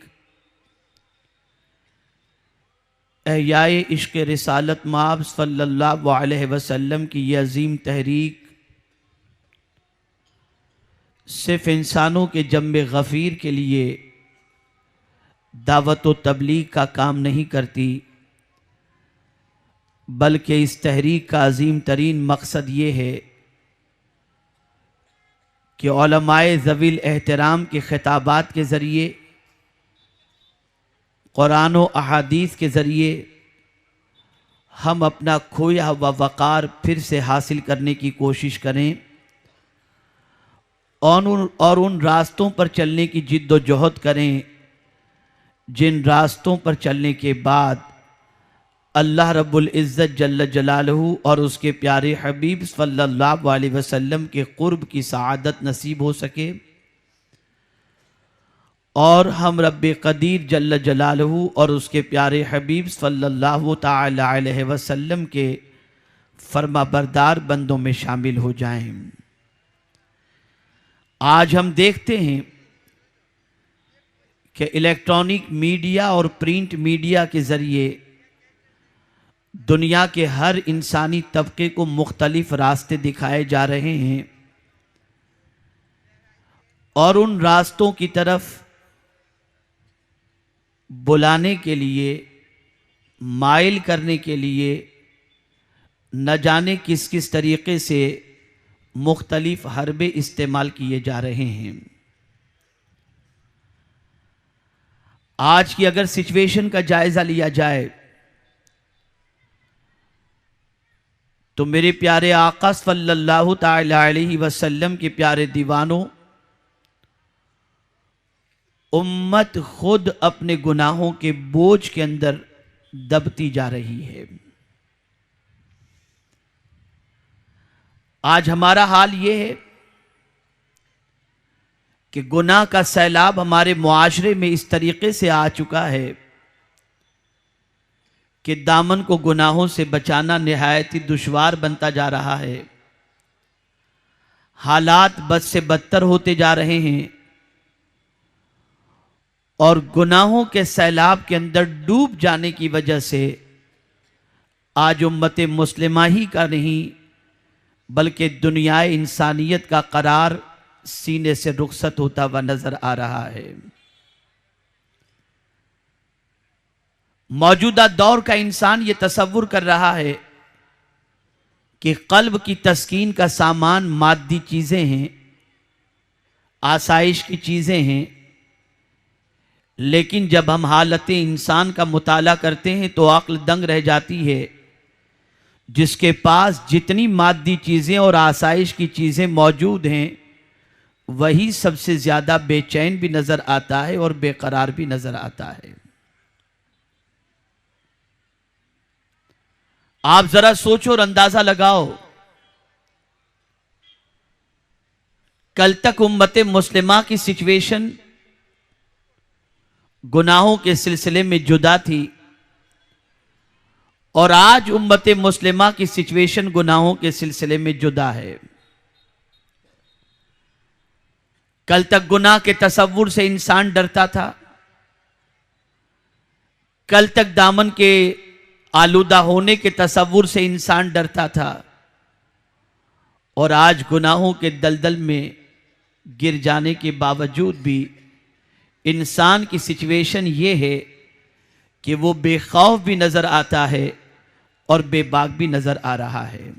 Speaker 4: एहयाए इश्क़ रिसालत माब सल्लल्लाहु अलैहि वसल्लम की ये अज़ीम तहरीक सिर्फ़ इंसानों के जम्ब गफ़ीर के लिए दावत व तबलीग का काम नहीं करती, बल्कि इस तहरीक का अज़ीम तरीन मकसद ये है कि उलमाए ज़वील एहतराम के ख़िताबात के ज़रिए, कुरान व अहादीस के ज़रिए हम अपना खोया हुआ वक़ार फिर से हासिल करने की कोशिश करें और उन रास्तों पर चलने की जिद्दोजहद करें जिन रास्तों पर चलने के बाद अल्लाह रब्बुल इज़्ज़त जल्ल जलालहू और उसके प्यारे हबीब सल्लल्लाहु अलैहि वसल्लम के क़ुर्ब की सआदत नसीब हो सके और हम रब्बे क़दीर जल्ल जलालहू और उसके प्यारे हबीब सल्लल्लाहु ताला अलैहि वसल्लम के फरमाबरदार बंदों में शामिल हो जाएं। आज हम देखते हैं कि इलेक्ट्रॉनिक मीडिया और प्रिंट मीडिया के ज़रिए दुनिया के हर इंसानी तबके को मुख्तलिफ रास्ते दिखाए जा रहे हैं और उन रास्तों की तरफ बुलाने के लिए माइल करने के लिए न जाने किस किस तरीके से मुख्तलिफ हरबे इस्तेमाल किए जा रहे हैं। आज की अगर सिचुएशन का जायजा लिया जाए तो मेरे प्यारे आका सल्लल्लाहु ताला अलैहि वसल्लम के प्यारे दीवानों, उम्मत खुद अपने गुनाहों के बोझ के अंदर दबती जा रही है। आज हमारा हाल यह है कि गुनाह का सैलाब हमारे मुआशरे में इस तरीके से आ चुका है कि दामन को गुनाहों से बचाना निहायत ही दुश्वार बनता जा रहा है। हालात बद से बदतर होते जा रहे हैं और गुनाहों के सैलाब के अंदर डूब जाने की वजह से आज उम्मत मुस्लिमा ही का नहीं बल्कि दुनियाए इंसानियत का करार सीने से रुखसत होता हुआ नजर आ रहा है। मौजूदा दौर का इंसान ये तसव्वुर कर रहा है कि कल्ब की तस्कीन का सामान मादी चीजें हैं, आसाइश की चीजें हैं, लेकिन जब हम हालत इंसान का मुताला करते हैं तो अक्ल दंग रह जाती है। जिसके पास जितनी मादी चीजें और आसाइश की चीजें मौजूद हैं वही सबसे ज्यादा बेचैन भी नजर आता है और बेकरार भी नजर आता है। आप जरा सोचो और अंदाजा लगाओ, कल तक उम्मत मुस्लिमा की सिचुएशन गुनाहों के सिलसिले में जुदा थी और आज उम्मत मुस्लिमा की सिचुएशन गुनाहों के सिलसिले में जुदा है। कल तक गुनाह के तसव्वुर से इंसान डरता था, कल तक दामन के आलूदा होने के तसव्वुर से इंसान डरता था और आज गुनाहों के दलदल में गिर जाने के बावजूद भी इंसान की सिचुएशन ये है कि वो बेखौफ भी नजर आता है और बेबाक भी नजर आ रहा है।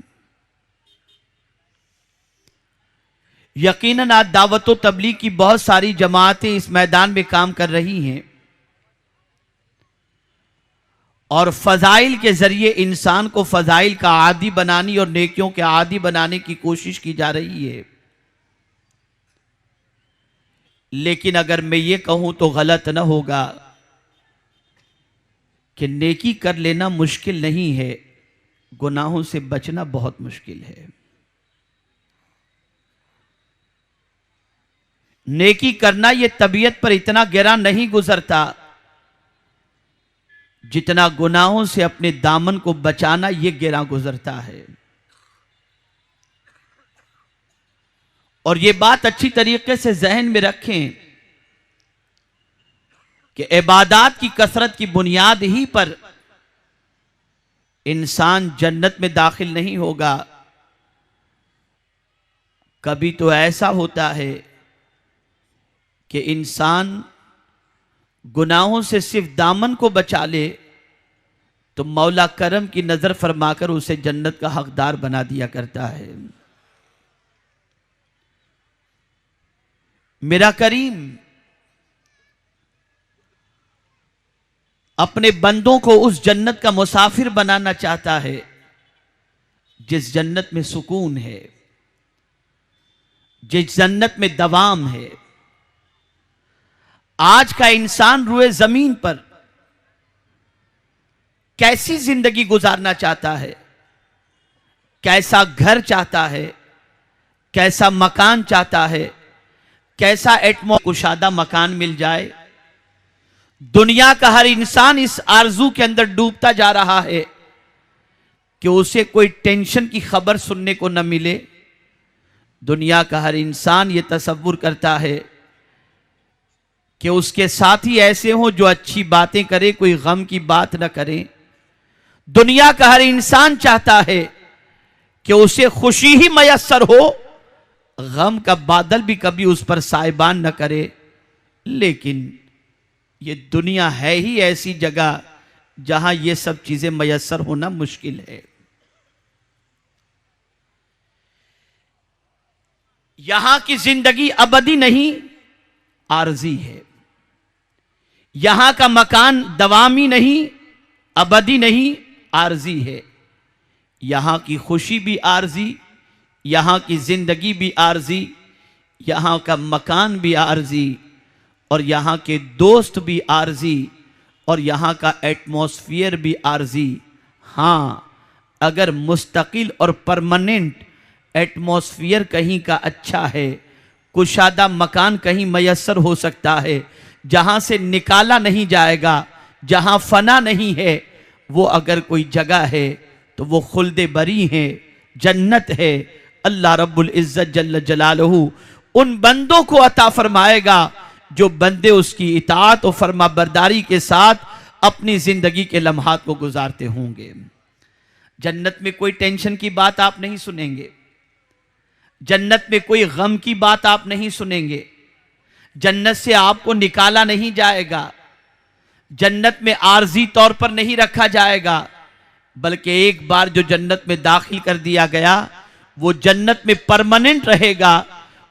Speaker 4: यकीनन आज दावत व तबलीग की बहुत सारी जमातें इस मैदान में काम कर रही हैं और फजाइल के जरिए इंसान को फजाइल का आदी बनाने और नेकियों के आदी बनाने की कोशिश की जा रही है। लेकिन अगर मैं ये कहूं तो गलत न होगा कि नेकी कर लेना मुश्किल नहीं है, गुनाहों से बचना बहुत मुश्किल है। नेकी करना यह तबीयत पर इतना गहरा नहीं गुजरता जितना गुनाहों से अपने दामन को बचाना यह गहरा गुजरता है। और यह बात अच्छी तरीके से जहन में रखें कि इबादत की कसरत की बुनियाद ही पर इंसान जन्नत में दाखिल नहीं होगा। कभी तो ऐसा होता है कि इंसान गुनाहों से सिर्फ दामन को बचा ले तो मौला करम की नजर फरमाकर उसे जन्नत का हकदार बना दिया करता है। मेरा करीम अपने बंदों को उस जन्नत का मुसाफिर बनाना चाहता है जिस जन्नत में सुकून है, जिस जन्नत में दवाम है। आज का इंसान रुए जमीन पर कैसी जिंदगी गुजारना चाहता है, कैसा घर चाहता है, कैसा मकान चाहता है, कैसा एटमो कुशादा मकान मिल जाए। दुनिया का हर इंसान इस आरजू के अंदर डूबता जा रहा है कि उसे कोई टेंशन की खबर सुनने को न मिले। दुनिया का हर इंसान ये तसव्वुर करता है कि उसके साथी ऐसे हों जो अच्छी बातें करे, कोई गम की बात न करे। दुनिया का हर इंसान चाहता है कि उसे खुशी ही मयस्सर हो, गम का बादल भी कभी उस पर साइबान न करे। लेकिन ये दुनिया है ही ऐसी जगह जहां ये सब चीजें मयस्सर होना मुश्किल है। यहां की जिंदगी अबदी नहीं, आरजी है। यहां का मकान दवामी नहीं, अबदी नहीं, आरजी है। यहां की खुशी भी आरजी, यहां की जिंदगी भी आरजी, यहां का मकान भी आरजी, और यहां के दोस्त भी आरजी, और यहां का एटमॉस्फेयर भी आरजी। हां, अगर मुस्तकिल और परमानेंट एटमॉस्फेयर कहीं का अच्छा है, कुशादा मकान कहीं मयस्सर हो सकता है, जहां से निकाला नहीं जाएगा, जहां फना नहीं है, वो अगर कोई जगह है तो वो खुल्दे बरी है, जन्नत है। अल्लाह रब्बुल इज्जत जल्ल जलालहू उन बंदों को अता फरमाएगा जो बंदे उसकी इताअत और फरमा बरदारी के साथ अपनी जिंदगी के लम्हात को गुजारते होंगे। जन्नत में कोई टेंशन की बात आप नहीं सुनेंगे, जन्नत में कोई गम की बात आप नहीं सुनेंगे, जन्नत से आपको निकाला नहीं जाएगा, जन्नत में आर्जी तौर पर नहीं रखा जाएगा, बल्कि एक बार जो जन्नत में दाखिल कर दिया गया वो जन्नत में परमानेंट रहेगा।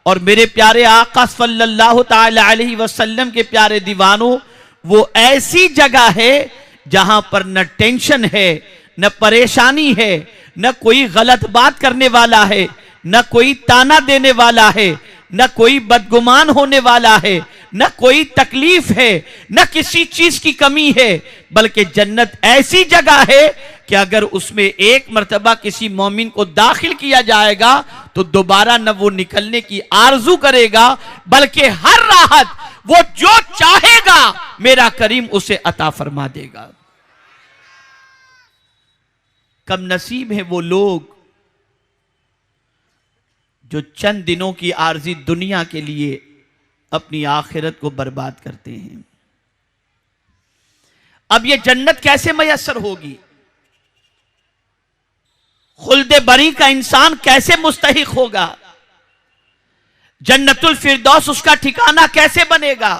Speaker 4: और मेरे प्यारे आका सल्लल्लाहु ताला अलैहि वसल्लम के प्यारे दीवानों, वो ऐसी जगह है जहां पर न टेंशन है, न परेशानी है, न कोई गलत बात करने वाला है, न कोई ताना देने वाला है, न कोई बदगुमान होने वाला है, न कोई तकलीफ है, न किसी चीज की कमी है। बल्कि जन्नत ऐसी जगह है कि अगर उसमें एक मर्तबा किसी मोमिन को दाखिल किया जाएगा तो दोबारा न वो निकलने की आरजू करेगा, बल्कि हर राहत वो जो चाहेगा मेरा करीम उसे अता फरमा देगा। कम नसीब है वो लोग जो चंद दिनों की आर्जी दुनिया के लिए अपनी आखिरत को बर्बाद करते हैं। अब ये जन्नत कैसे मयस्सर होगी? खुल्दे बरी का इंसान कैसे मुस्तहिक होगा? जन्नतुल फिरदौस उसका ठिकाना कैसे बनेगा?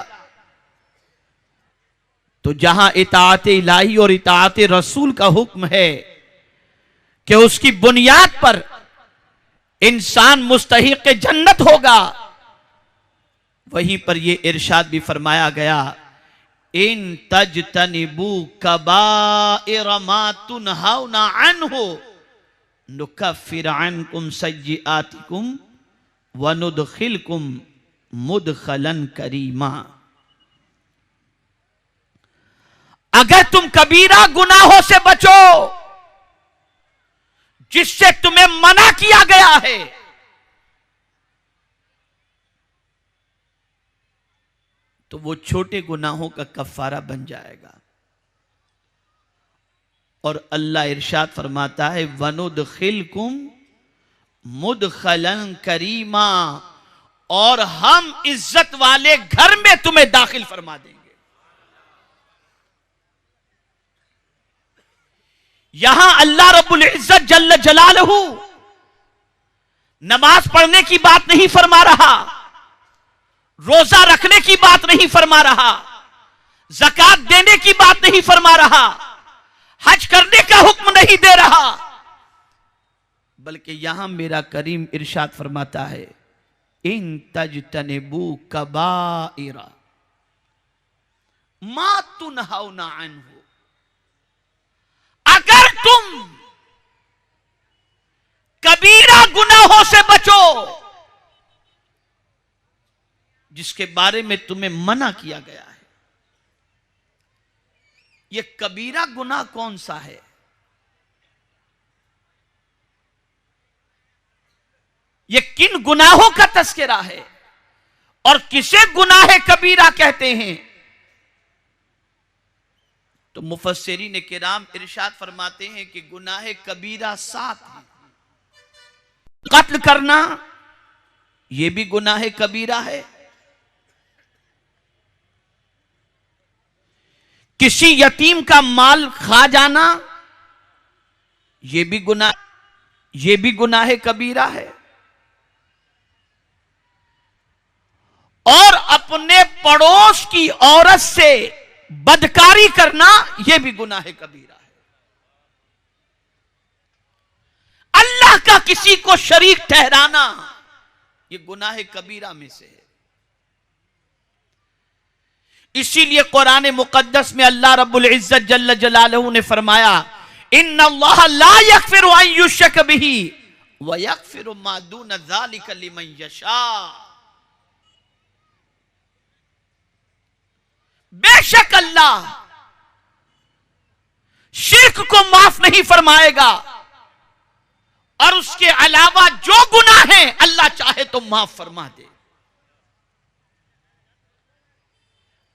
Speaker 4: तो जहां इताअत इलाही और इताअत रसूल का हुक्म है कि उसकी बुनियाद पर इंसान मुस्तहिक जन्नत होगा, वहीं पर यह इरशाद भी फरमाया गया, इन तजतनिबू कबाइर मा तुनहाउना अन्हु नुकफ्फिर अन्कुम सय्यिआतिकुम व नुदखिलकुम मुदखलन करीमा। अगर तुम कबीरा गुनाहों से बचो जिससे तुम्हें मना किया गया है, तो वो छोटे गुनाहों का कफारा बन जाएगा। और अल्लाह इरशाद फरमाता है, वनुदखिलकुम मुदखलन करीमा, और हम इज्जत वाले घर में तुम्हें दाखिल फरमा देंगे। यहां अल्लाह रब्बुल इज्जत जल्ल जलालहू नमाज पढ़ने की बात नहीं फरमा रहा, रोजा रखने की बात नहीं फरमा रहा, ज़कात देने की बात नहीं फरमा रहा, हज करने का हुक्म नहीं दे रहा, बल्कि यहां मेरा करीम इरशाद फरमाता है, इन तजतनिबू कबाइरा मा तुनहाउना अन्हु, अगर तुम कबीरा गुनाहों से बचो जिसके बारे में तुम्हें मना किया गया है। यह कबीरा गुनाह कौन सा है? यह किन गुनाहों का तस्करा है और किसे गुनाह कबीरा कहते हैं? तो मुफस्सिरीन किराम इरशाद फरमाते हैं कि गुनाह कबीरा 7 हैं। कत्ल करना यह भी गुनाह कबीरा है, किसी यतीम का माल खा जाना यह भी गुनाह कबीरा है, और अपने पड़ोस की औरत से बदकारी करना यह भी गुनाह कबीरा है। अल्लाह का किसी को शरीक ठहराना यह गुनाह कबीरा में से है। इसीलिए कुरान मुकद्दस में अल्लाह रब्बुल इज्जत जल्ल जलालहू ने फरमाया, इन्नल्लाह ला यगफिरु अन युश्रक बिही व यगफिरु मा दून ज़ालिका लिमन यशा। बेशक अल्लाह शिर्क को माफ नहीं फरमाएगा और उसके अलावा जो गुनाह है अल्लाह चाहे तो माफ फरमा दे।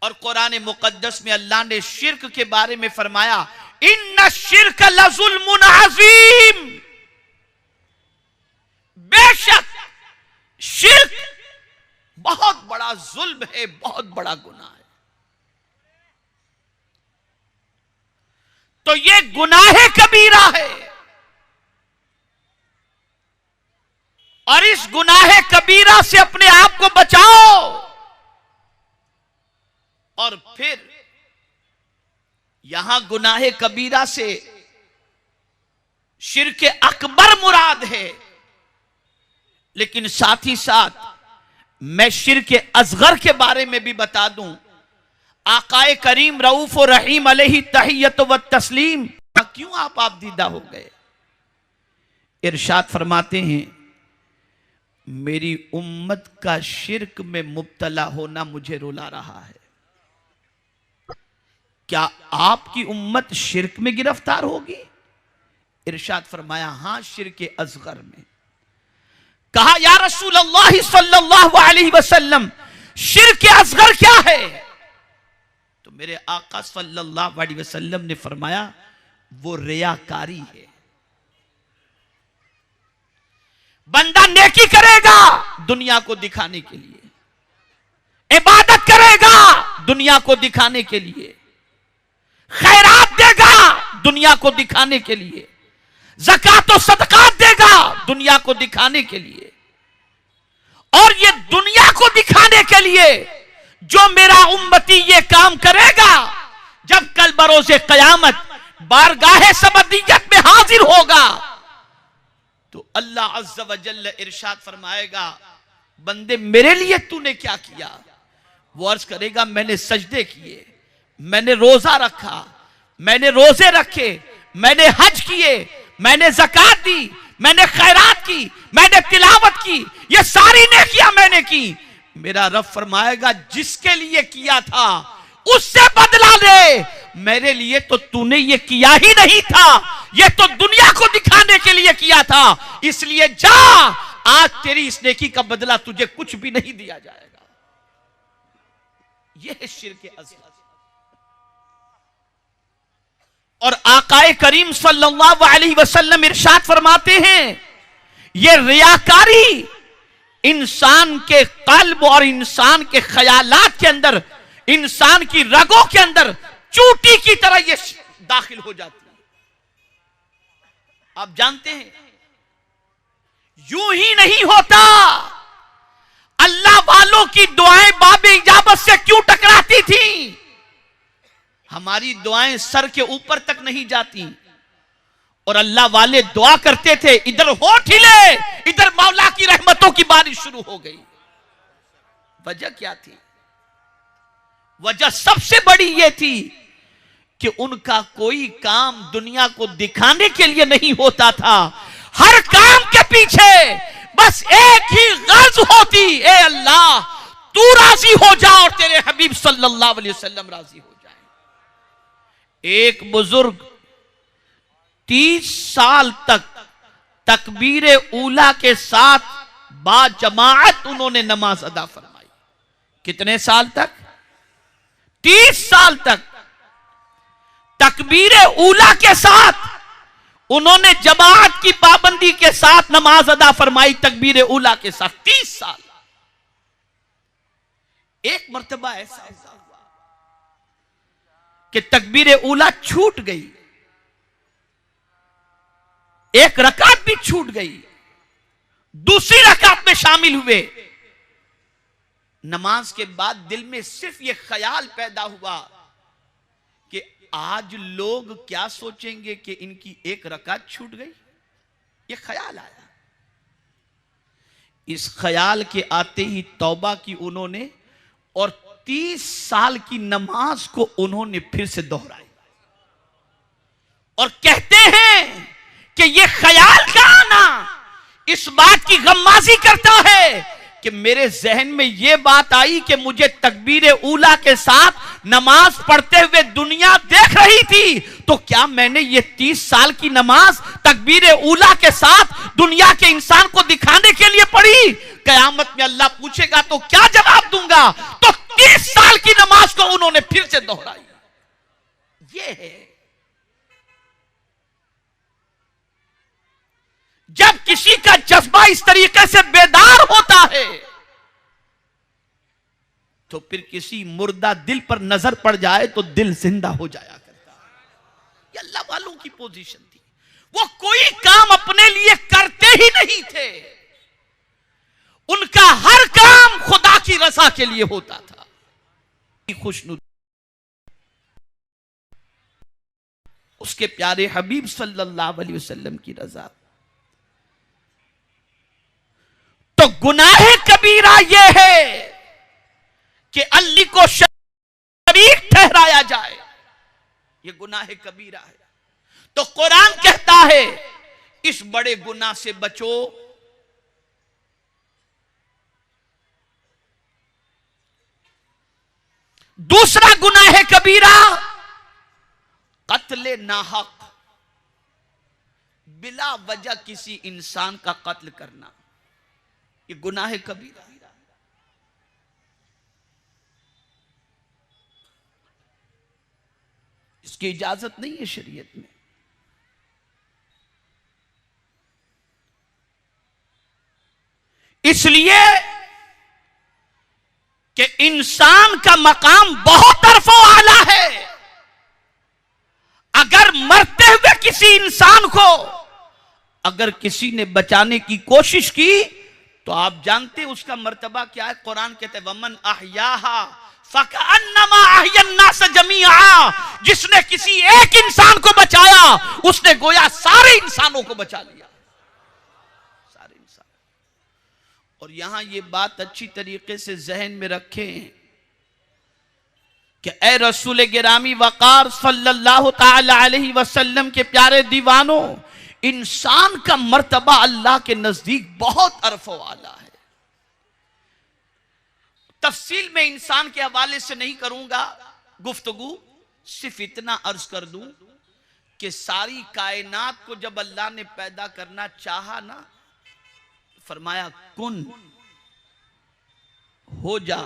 Speaker 4: और कुरान मुकद्दस में अल्लाह ने शिर्क के बारे में फरमाया, इन्ना शिर्क लज़ुल्मुन अज़ीम। बेशक शिर्क बहुत बड़ा जुल्म है, बहुत बड़ा गुनाह है। तो ये गुनाह कबीरा है और इस गुनाह कबीरा से अपने आप को बचाओ। और फिर यहां गुनाह कबीरा से शिर्क अकबर मुराद है, लेकिन साथ ही साथ मैं शिर्क असगर के बारे में भी बता दूं। आकाए करीम रऊफ और रहीम अलैहि तहियत व तस्लीम, क्यों आप दीदा हो गए? इरशाद फरमाते हैं, मेरी उम्मत का शिर्क में मुब्तला होना मुझे रुला रहा है। क्या आपकी उम्मत शिर्क में गिरफ्तार होगी? इरशाद फरमाया, हां, शिर्क असगर में। कहा, या रसूल अल्लाह सल्लल्लाहु अलैहि वसल्लम, शिर्क असगर क्या है? तो मेरे आका सल्लल्लाहु अलैहि वसल्लम ने फरमाया, वो रियाकारी है। बंदा नेकी करेगा दुनिया को दिखाने के लिए, इबादत करेगा दुनिया को दिखाने के लिए, खैरात देगा दुनिया को दिखाने के लिए, ज़कात और सदकात देगा दुनिया को दिखाने के लिए। और ये दुनिया को दिखाने के लिए जो मेरा उम्मती ये काम करेगा, जब कल बरोज़े क़यामत बारगाहे सबदियत में हाजिर होगा तो अल्लाह अज़्ज़ व जल्ल इरशाद फरमाएगा, बंदे मेरे लिए तूने क्या किया? वो अर्ज करेगा, मैंने सजदे किए, मैंने रोजा रखा, मैंने रोजे रखे, मैंने हज किए, मैंने ज़कात दी, मैंने खैरात की, मैंने तिलावत की, ये सारी नेकियां मैंने की। मेरा रब फरमाएगा, जिसके लिए किया था उससे बदला ले, मेरे लिए तो तूने ये किया ही नहीं था, ये तो दुनिया को दिखाने के लिए किया था, इसलिए जा, आज तेरी इस नेकी का बदला तुझे कुछ भी नहीं दिया जाएगा। यह है शिर्क असगर। और आकाए करीम सल्लल्लाहु अलैहि वसल्लम इरशाद फरमाते हैं, ये रियाकारी इंसान के कल्ब और इंसान के ख्यालात के अंदर, इंसान की रगों के अंदर चूटी की तरह ये दाखिल हो जाती है। आप जानते हैं, यूं ही नहीं होता। अल्लाह वालों की दुआएं बाबे इजाबत से क्यों टकराती थी? हमारी दुआएं सर के ऊपर तक नहीं जाती और अल्लाह वाले दुआ करते थे, इधर होठ हिले, इधर मौला की रहमतों की बारिश शुरू हो गई। वजह क्या थी? वजह सबसे बड़ी यह थी कि उनका कोई काम दुनिया को दिखाने के लिए नहीं होता था। हर काम के पीछे बस एक ही गर्ज होती, ए अल्लाह तू राजी हो जा और तेरे हबीब सल्लल्लाहु अलैहि वसल्लम राजी हो जाए। एक बुजुर्ग 30 साल तक तकबीर ऊला के साथ बाजमाअत उन्होंने नमाज अदा फरमाई। कितने साल तक? 30 साल तक तकबीर ऊला के साथ उन्होंने जमात की पाबंदी के साथ नमाज अदा फरमाई। तकबीर ऊला के साथ 30 साल। एक मर्तबा ऐसा हुआ कि तकबीर ऊला छूट गई, एक रकात भी छूट गई, दूसरी रकात में शामिल हुए। नमाज के बाद दिल में सिर्फ यह ख्याल पैदा हुआ आज लोग क्या सोचेंगे कि इनकी एक रकात छूट गई। ये ख्याल आया, इस ख्याल के आते ही तौबा की उन्होंने और 30 साल की नमाज को उन्होंने फिर से दोहराई और कहते हैं कि ये ख्याल का आना इस बात की गम्माजी करता है कि मेरे जहन में ये बात आई कि मुझे तकबीर ऊला के साथ नमाज पढ़ते हुए दुनिया देख रही थी, तो क्या मैंने ये 30 साल की नमाज तकबीर ऊला के साथ दुनिया के इंसान को दिखाने के लिए पढ़ी। कयामत में अल्लाह पूछेगा तो क्या जवाब दूंगा। तो 30 साल की नमाज को उन्होंने फिर से दोहराई। ये है जब किसी का जज्बा इस तरीके से बेदार होता है तो फिर किसी मुर्दा दिल पर नजर पड़ जाए तो दिल जिंदा हो जाया करता है। ये अल्लाह वालों की पोजीशन थी। वो कोई काम अपने लिए करते ही नहीं थे, उनका हर काम खुदा की रजा के लिए होता था। खुशनुदी उसके प्यारे हबीब सल्लल्लाहु अलैहि वसल्लम की रजा। तो गुनाह कबीरा यह है कि अल्लाह को शरीक ठहराया जाए, यह गुनाह कबीरा है। तो कुरान कहता है इस बड़े गुनाह से बचो। दूसरा गुनाह कबीरा कत्ल नाहक, बिला वजह किसी इंसान का कत्ल करना, ये गुनाह कबीरा। इसकी इजाजत नहीं है शरीयत में। इसलिए कि इंसान का मकाम बहुत तरफों आला है। अगर मरते हुए किसी इंसान को अगर किसी ने बचाने की कोशिश की तो आप जानते हैं उसका मर्तबा क्या है। कुरान कहते हैं वमन अहयाहा फकअन्नमा अहयन्नास जमीआ, जिसने किसी एक इंसान को बचाया उसने गोया सारे इंसानों को बचा लिया, सारे इंसान। और यहां ये बात अच्छी तरीके से जहन में रखें कि ए रसूल गिरामी वकार सल्लल्लाहु ताला अलैहि वसल्लम के प्यारे दीवानों, इंसान का मर्तबा अल्लाह के नजदीक बहुत अरफो आला है। तफसील में इंसान के हवाले से नहीं करूंगा गुफ्तगू, सिर्फ इतना अर्ज कर दूं कि सारी कायनात को जब अल्लाह ने पैदा करना चाहा ना, फरमाया कुन, हो जा,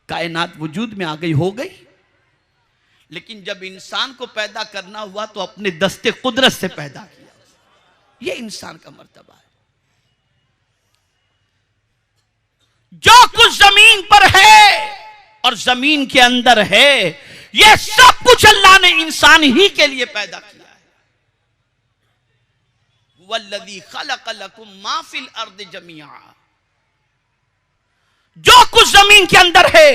Speaker 4: कायनात वजूद में आ गई, हो गई। लेकिन जब इंसान को पैदा करना हुआ तो अपने दस्ते कुदरत से पैदा किया। ये इंसान का मर्तबा है। जो कुछ जमीन पर है और जमीन के अंदर है, यह सब कुछ अल्लाह ने इंसान ही के लिए पैदा किया है। वल्लज़ी खलक़ लकुम मा फिल अर्दि जमीआ, जो कुछ जमीन के अंदर है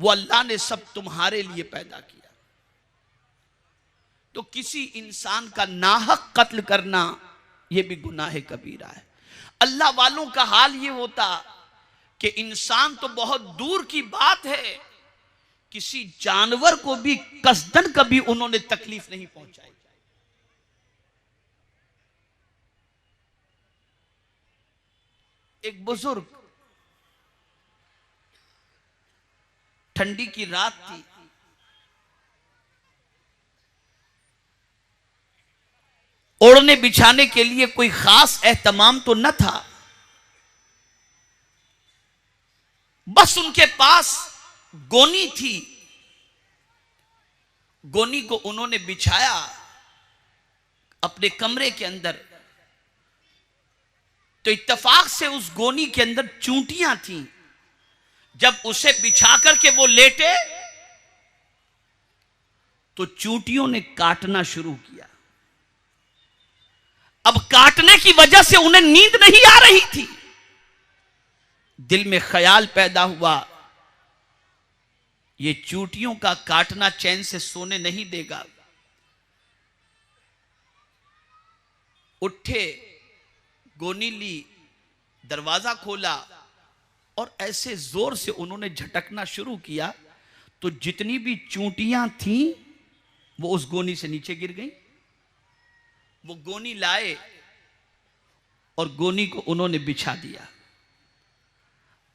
Speaker 4: वो अल्लाह ने सब तुम्हारे लिए पैदा किया। तो किसी इंसान का नाहक कत्ल करना यह भी गुनाह कबीरा है। अल्लाह वालों का हाल ये होता कि इंसान तो बहुत दूर की बात है, किसी जानवर को भी कसदन कभी उन्होंने तकलीफ नहीं पहुंचाई। एक बुजुर्ग, ठंडी की रात थी, ओढ़ने बिछाने के लिए कोई खास एहतमाम तो न था, बस उनके पास गोनी थी। गोनी को उन्होंने बिछाया अपने कमरे के अंदर, तो इत्तेफाक से उस गोनी के अंदर चूंटियां थीं। जब उसे बिछा करके वो लेटे तो चूंटियों ने काटना शुरू किया। अब काटने की वजह से उन्हें नींद नहीं आ रही थी। दिल में ख्याल पैदा हुआ, ये चूंटियों का काटना चैन से सोने नहीं देगा। उठे, गोनी ली, दरवाजा खोला और ऐसे जोर से उन्होंने झटकना शुरू किया तो जितनी भी चूंटियां थीं वो उस गोनी से नीचे गिर गई। वो गोनी लाए और गोनी को उन्होंने बिछा दिया।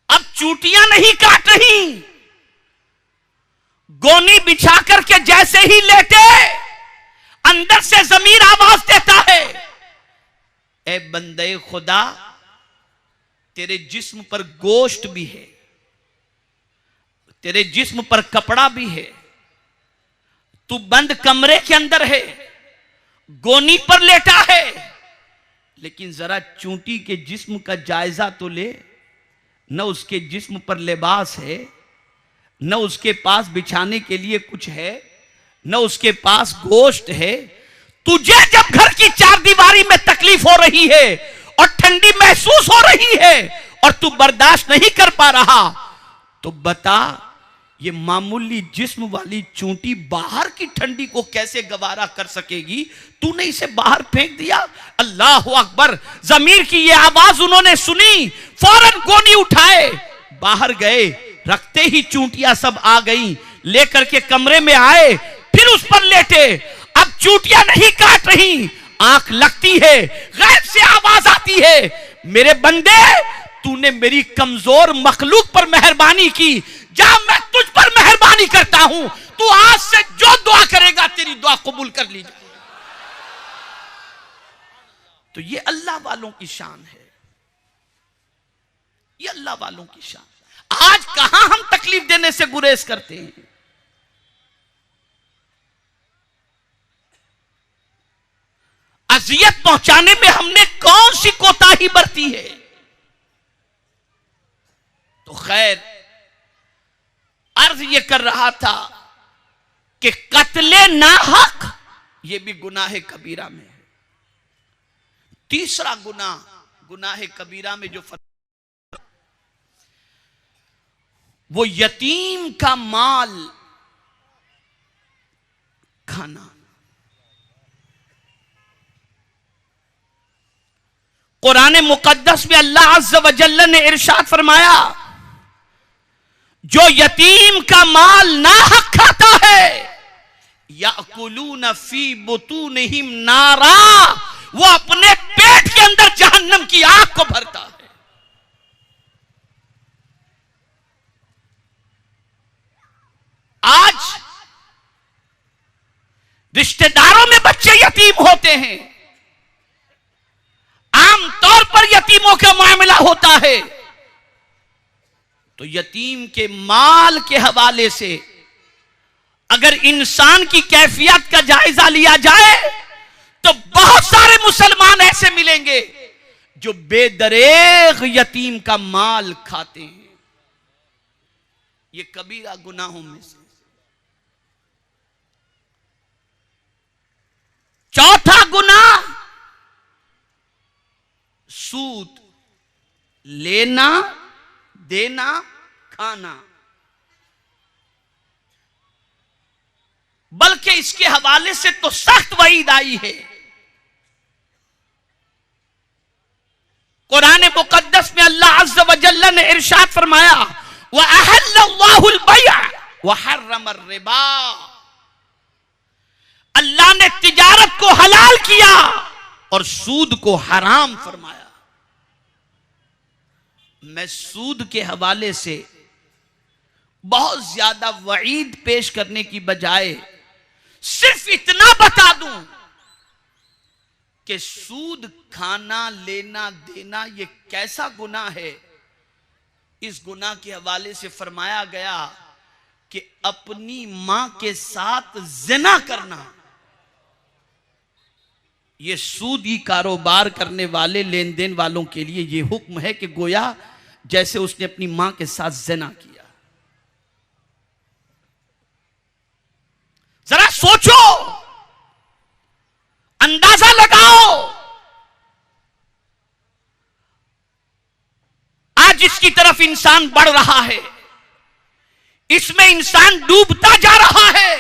Speaker 4: अब चूंटियां नहीं काट रही, गोनी बिछा करके जैसे ही लेटे अंदर से ज़मीर आवाज देता है, ए बंदे खुदा, तेरे जिस्म पर गोश्त भी है, तेरे जिस्म पर कपड़ा भी है, तू बंद कमरे के अंदर है, गोनी पर लेटा है, लेकिन जरा चूंटी के जिस्म का जायजा तो ले। न उसके जिस्म पर लिबास है, न उसके पास बिछाने के लिए कुछ है, न उसके पास गोश्त है। तुझे जब घर की चार दीवारी में तकलीफ हो रही है और ठंडी महसूस हो रही है और तू बर्दाश्त नहीं कर पा रहा, तो बता ये मामूली जिस्म वाली चूंटी बाहर की ठंडी को कैसे गवारा कर सकेगी? तूने इसे बाहर फेंक दिया। अल्लाह अकबर। ज़मीर की ये आवाज उन्होंने सुनी, फौरन गोनी उठाए, बाहर गए, रखते ही चूंटियां सब आ गई, लेकर के कमरे में आए, फिर उस पर लेटे। अब चूंटियां नहीं काट रही, आंख लगती है, गैब से आवाज आती है, मेरे बंदे, तूने मेरी कमजोर मखलूक पर मेहरबानी की, जा मैं तुझ पर मेहरबानी करता हूं, तू आज से जो दुआ करेगा तेरी दुआ कबूल कर ली जाए। तो ये अल्लाह वालों की शान है, ये अल्लाह वालों की शान। आज कहां हम तकलीफ देने से गुरेज करते हैं। अजियत पहुंचाने में हमने कौन सी कोताही बरती है? तो खैर, अर्ज ये कर रहा था कि कत्ले नाहक ये भी गुनाह कबीरा में है। तीसरा गुनाह कबीरा में जो वो यतीम का माल खाना। कुरान मुकद्दस में अल्लाह अज़्ज़ व जल्ल ने इरशाद फरमाया, जो यतीम का माल नाहक खाता है, याकुलून फी बुतूनिहिम नारा, वो अपने पेट के अंदर जहन्नम की आग को भरता है। आज रिश्तेदारों में बच्चे यतीम होते हैं, आमतौर पर यतीमों का मामला होता है, तो यतीम के माल के हवाले से अगर इंसान की कैफियत का जायजा लिया जाए तो बहुत सारे मुसलमान ऐसे मिलेंगे जो बेदरेग यतीम का माल खाते हैं। ये कबीरा गुनाहों में से। चौथा गुनाह सूद, लेना, देना, खाना। बल्कि इसके हवाले से तो सख्त वईद आई है। कुरान मुकद्दस में अल्लाह अज़्ज़ व जल्ल ने इरशाद फरमाया, व अहल्लल्लाहुल बैअ व हर्रमर रिबा। अल्लाह ने तिजारत को हलाल किया और सूद को हराम फरमाया। मैं सूद के हवाले से बहुत ज्यादा वईद पेश करने की बजाय सिर्फ इतना बता दूं कि सूद खाना, लेना, देना ये कैसा गुनाह है। इस गुनाह के हवाले से फरमाया गया कि अपनी मां के साथ जिना करना, ये सूदी कारोबार करने वाले, लेन देन वालों के लिए ये हुक्म है कि गोया जैसे उसने अपनी मां के साथ जिना किया। जरा सोचो, अंदाजा लगाओ, आज इसकी तरफ इंसान बढ़ रहा है। इसमें इंसान डूबता जा रहा है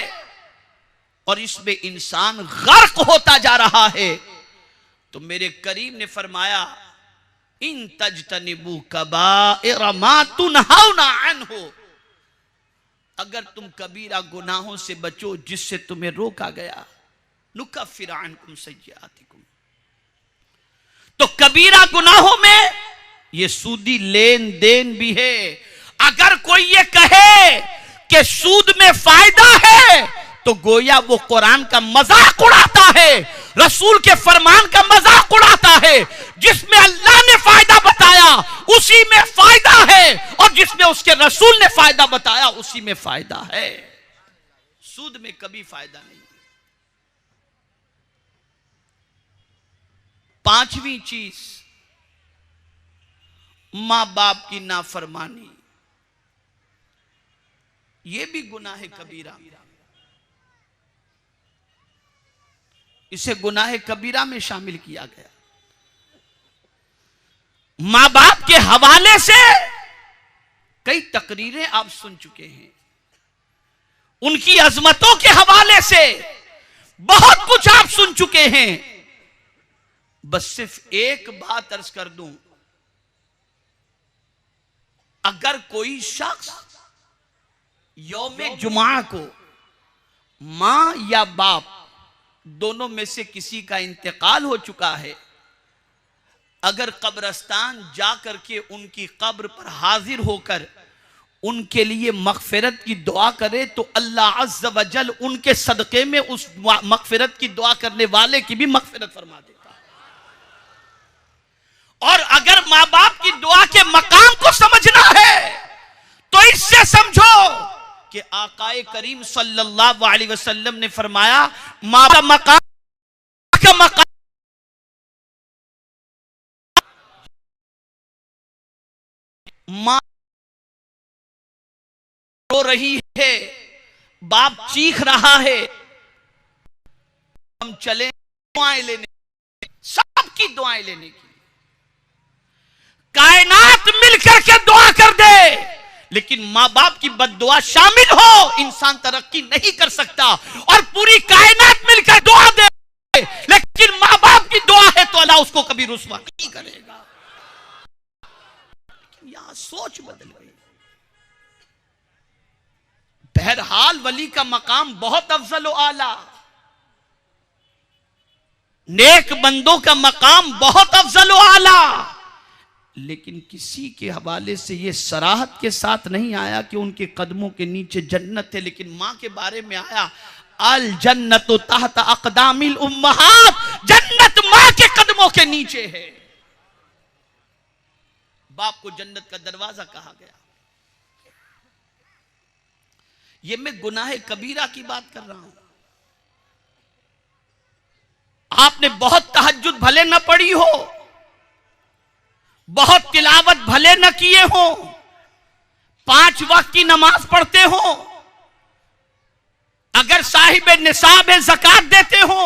Speaker 4: और इसमें इंसान गर्क होता जा रहा है। तो मेरे करीम ने फरमाया, इन तजतनिबू कबाइर मा तुनहाउना अन्हु, अगर तुम कबीरा गुनाहों से बचो जिससे तुम्हें रोका गया, नुकफ्फिर अन्कुम सय्यातिकुम। तो कबीरा गुनाहों में ये सूदी लेन देन भी है। अगर कोई ये कहे कि सूद में फायदा है तो गोया वो कुरान का मजाक उड़ाता है, रसूल के फरमान का मजाक उड़ाता है। जिसमें अल्लाह ने फायदा बताया उसी में फायदा है, और जिसमें उसके रसूल ने फायदा बताया उसी में फायदा है। सूद में कभी फायदा नहीं। पांचवी चीज, मां बाप की नाफरमानी, यह भी गुनाह कबीरा, इसे गुनाह कबीरा में शामिल किया गया। मां बाप के हवाले से कई तकरीरें आप सुन चुके हैं, उनकी अजमतों के हवाले से बहुत कुछ आप सुन चुके हैं। बस सिर्फ एक बात अर्ज कर दूं, अगर कोई शख्स यौम जुमा को मां या बाप दोनों में से किसी का इंतकाल हो चुका है, अगर कब्रस्तान जाकर के उनकी कब्र पर हाजिर होकर उनके लिए मगफिरत की दुआ करे तो अल्लाह अज़्ज़ व जल उनके सदक़े में उस मगफिरत की दुआ करने वाले की भी मगफिरत फरमा देता। और अगर मां बाप की दुआ के मकाम को समझना है तो इससे समझो कि आकाए करीम सल्लल्लाहु अलैहि वसल्लम ने फरमाया, मां का मकाम मां रो रही है, बाप चीख रहा है, हम चले दुआएं लेने, सबकी दुआएं लेने की। कायनात मिलकर के दुआ कर दे, लेकिन मां बाप की बद्दुआ शामिल हो इंसान तरक्की नहीं कर सकता। और पूरी कायनात मिलकर दुआ दे, लेकिन मां बाप की दुआ है तो अल्लाह उसको कभी रुस्वा नहीं करेगा। यहां सोच बदल गई। बहरहाल वली का मकाम बहुत अफजल व आला, नेक बंदों का मकाम बहुत अफजल व आला, लेकिन किसी के हवाले से यह सराहत के साथ नहीं आया कि उनके कदमों के नीचे जन्नत है। लेकिन मां के बारे में आया, अल जन्नतु तहत अक़दामिल उम्महात, जन्नत मां के कदमों के नीचे है। बाप को जन्नत का दरवाजा कहा गया। यह मैं गुनाह कबीरा की बात कर रहा हूं। आपने बहुत तहज्जुद भले न पढ़ी हो, बहुत तिलावत भले न किए हो, 5 वक्त की नमाज पढ़ते हो, अगर साहिब निसाब ज़कात देते हो,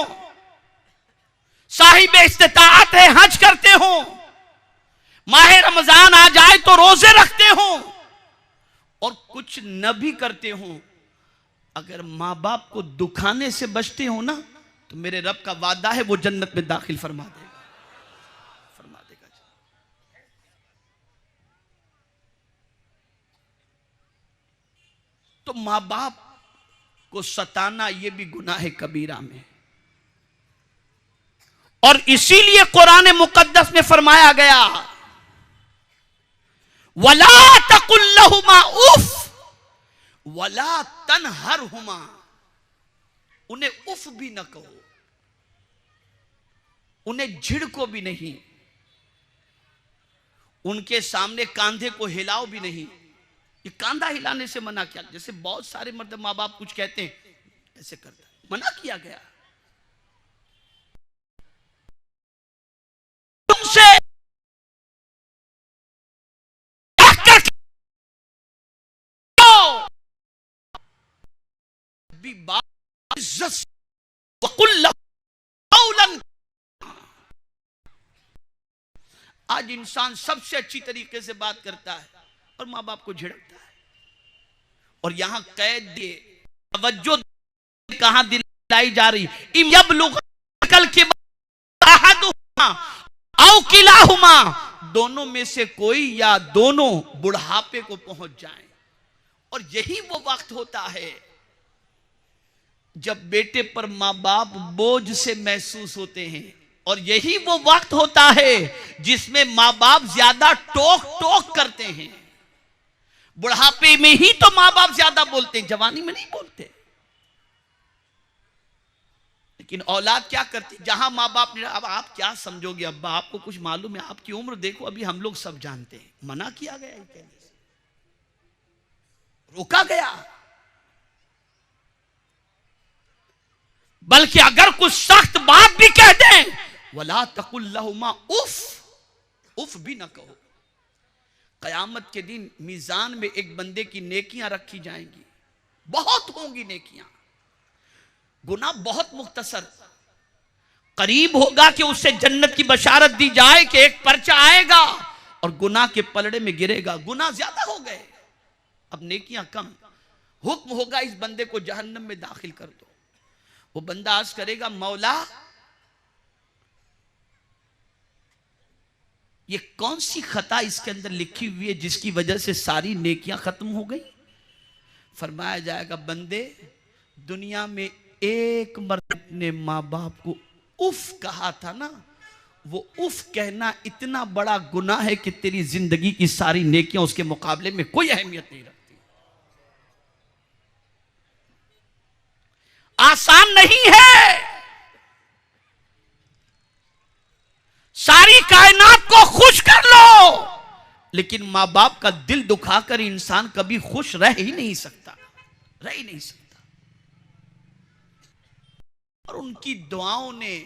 Speaker 4: साहिब इस्तिताअत है हज करते हो, माह रमजान आ जाए तो रोजे रखते हो और कुछ न भी करते हो, अगर मां बाप को दुखाने से बचते हो ना, तो मेरे रब का वादा है वो जन्नत में दाखिल फरमा देगा। तो मां बाप को सताना यह भी गुनाह कबीरा में, और इसीलिए कुरान मुकद्दस में फरमाया गया, वला तकुल लहुमा उफ वला तनहरहुमा, उन्हें उफ भी न कहो, उन्हें झिड़को भी नहीं, उनके सामने कांधे को हिलाओ भी नहीं। ये कांधा हिलाने से मना किया। जैसे बहुत सारे मर्द मां बाप कुछ कहते हैं ऐसे करता है, मना किया गया। तुमसे भी बात इज्जत वकुल्ला कौलन। आज इंसान सबसे अच्छी तरीके से बात करता है और मां बाप को झिड़कता है। और यहां कैद दे तवज्जो कहां दिलाई जा रही, इम यबलुग कल के औ किलाहुमा, दोनों में से कोई या दोनों बुढ़ापे को पहुंच जाएं। और यही वो वक्त होता है जब बेटे पर मां बाप बोझ से महसूस होते हैं, और यही वो वक्त होता है जिसमें मां बाप ज्यादा टोक टोक करते हैं। बुढ़ापे में ही तो मां बाप ज्यादा बोलते हैं, जवानी में नहीं बोलते। लेकिन औलाद क्या करती, जहां मां बाप ने, अब आप क्या समझोगे अब्बा, आपको कुछ मालूम है, आपकी उम्र देखो, अभी हम लोग सब जानते हैं। मना किया गया है, कहने से रोका गया। बल्कि अगर कुछ सख्त बात भी कह दें, वला तकुल लहुमा उफ, उफ भी ना कहो। कयामत के दिन मीजान में एक बंदे की नेकियां रखी जाएंगी, बहुत होंगी नेकियां, गुनाह बहुत मुख्तसर। करीब होगा कि उससे जन्नत की बशारत दी जाए कि एक पर्चा आएगा और गुनाह के पलड़े में गिरेगा। गुनाह ज्यादा हो गए, अब नेकियां कम। हुक्म होगा इस बंदे को जहन्नम में दाखिल कर दो। वो बंदा अर्ज करेगा, मौला ये कौन सी खता इसके अंदर लिखी हुई है जिसकी वजह से सारी नेकियां खत्म हो गई। फरमाया जाएगा, बंदे दुनिया में एक मर्तबा ने मां बाप को उफ कहा था ना, वो उफ कहना इतना बड़ा गुनाह है कि तेरी जिंदगी की सारी नेकियां उसके मुकाबले में कोई अहमियत नहीं रखती। आसान नहीं है, सारी कायनात को खुश कर लो, लेकिन मां बाप का दिल दुखाकर इंसान कभी खुश रह ही नहीं सकता, रह ही नहीं सकता। और उनकी दुआओं ने,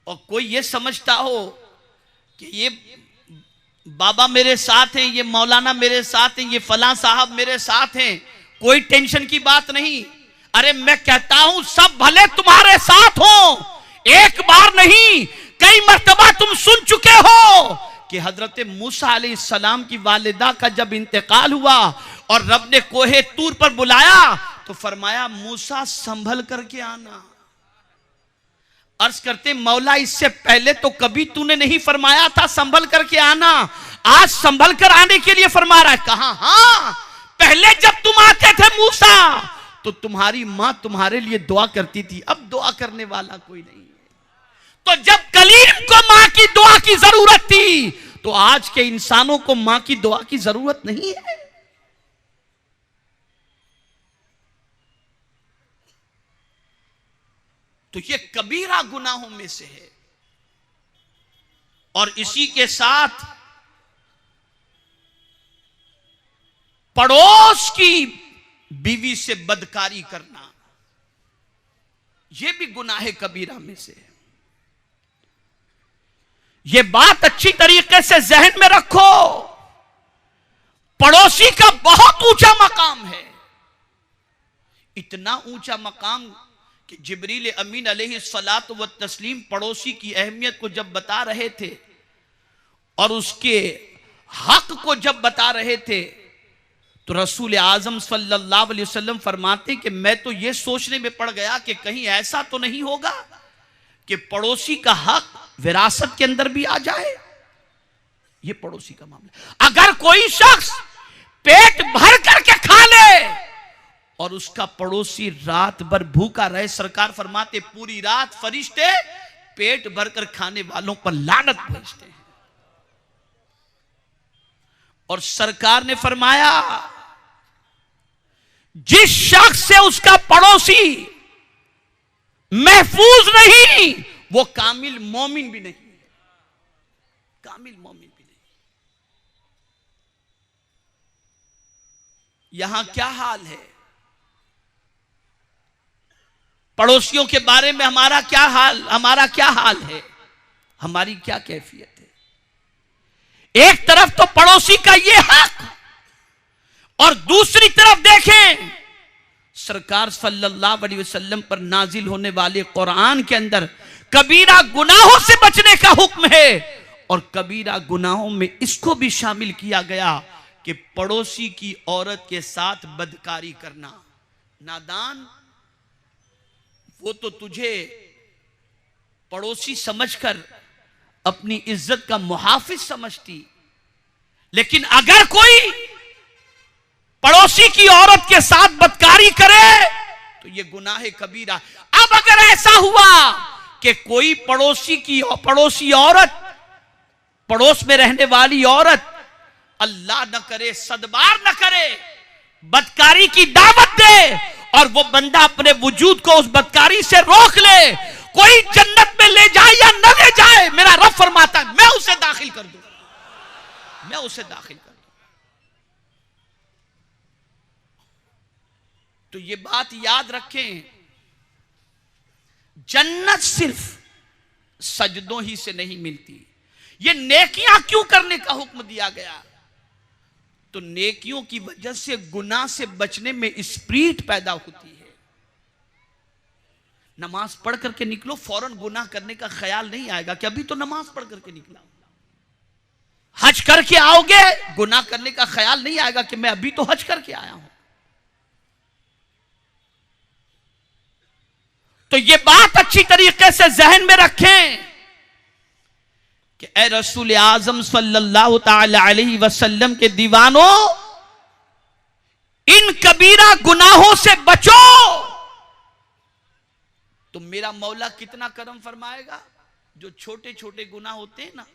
Speaker 4: और कोई ये समझता हो कि ये बाबा मेरे साथ हैं, ये मौलाना मेरे साथ हैं, ये फलां साहब मेरे साथ हैं, कोई टेंशन की बात नहीं। अरे मैं कहता हूं सब भले तुम्हारे साथ हो, एक बार नहीं कई मर्तबा तुम सुन चुके हो कि हजरत मूसा अलैहिस्सलाम की वालिदा का जब इंतकाल हुआ और रब ने कोहे तूर पर बुलाया तो फरमाया, मूसा संभल करके आना। अर्ज करते, मौला इससे पहले तो कभी तूने नहीं फरमाया था संभल करके आना, आज संभल कर आने के लिए फरमा रहा है। कहा, हाँ पहले जब तुम आते थे मूसा तो तुम्हारी मां तुम्हारे लिए दुआ करती थी, अब दुआ करने वाला कोई नहीं है। तो जब कलीम को मां की दुआ की जरूरत थी तो आज के इंसानों को मां की दुआ की जरूरत नहीं है। तो ये कबीरा गुनाहों में से है। और इसी के साथ पड़ोस की बीवी से बदकारी करना, यह भी गुनाह कबीरा में से है। यह बात अच्छी तरीके से जहन में रखो, पड़ोसी का बहुत ऊंचा मकाम है, इतना ऊंचा मकाम कि जिब्रील अमीन अलैहिस्सलातु व तस्लीम पड़ोसी की अहमियत को जब बता रहे थे और उसके हक को जब बता रहे थे तो रसूल आजम सल्लल्लाहु अलैहि वसल्लम फरमाते कि मैं तो ये सोचने में पड़ गया कि कहीं ऐसा तो नहीं होगा कि पड़ोसी का हक विरासत के अंदर भी आ जाए। ये पड़ोसी का मामला। अगर कोई शख्स पेट भर करके खा ले और उसका पड़ोसी रात भर भूखा रहे, सरकार फरमाते पूरी रात फरिश्ते पेट भरकर खाने वालों पर लानत भेजते हैं। और सरकार ने फरमाया जिस शख्स से उसका पड़ोसी महफूज नहीं वो कामिल मोमिन भी नहीं है, कामिल मोमिन भी नहीं। यहां क्या हाल है, पड़ोसियों के बारे में हमारा क्या हाल है, हमारी क्या कैफियत है। एक तरफ तो पड़ोसी का ये हक और दूसरी तरफ देखें सरकार सल्लल्लाहु अलैहि वसल्लम पर नाजिल होने वाले कुरान के अंदर कबीरा गुनाहों से बचने का हुक्म है। और कबीरा गुनाहों में इसको भी शामिल किया गया कि पड़ोसी की औरत के साथ बदकारी करना। नादान, वो तो तुझे पड़ोसी समझकर अपनी इज्जत का मुहाफिज समझती, लेकिन अगर कोई पड़ोसी की औरत के साथ बदकारी करे तो यह गुनाह कबीरा। अब अगर ऐसा हुआ कि कोई पड़ोसी औरत, पड़ोस में रहने वाली औरत अल्लाह न करे, सदबार न करे, बदकारी की दावत दे और वो बंदा अपने वजूद को उस बदकारी से रोक ले, कोई जन्नत में ले जाए या न ले जाए, मेरा रब फरमाता है मैं उसे दाखिल कर दूं, मैं उसे दाखिल कर दूं। तो ये बात याद रखें, जन्नत सिर्फ सजदों ही से नहीं मिलती। ये नेकियां क्यों करने का हुक्म दिया गया? तो नेकियों की वजह से गुनाह से बचने में स्प्रीट पैदा होती है। नमाज पढ़ करके निकलो, फौरन गुनाह करने का ख्याल नहीं आएगा कि अभी तो नमाज पढ़ करके निकला। हज करके आओगे, गुनाह करने का ख्याल नहीं आएगा कि मैं अभी तो हज करके आया हूं। तो ये बात अच्छी तरीके से जहन में रखें कि ए रसूल आजम सल्लल्लाहु ताला अलैहि वसल्लम के दीवानों, इन कबीरा गुनाहों से बचो तो मेरा मौला कितना करम फरमाएगा। जो छोटे छोटे गुनाह होते हैं ना,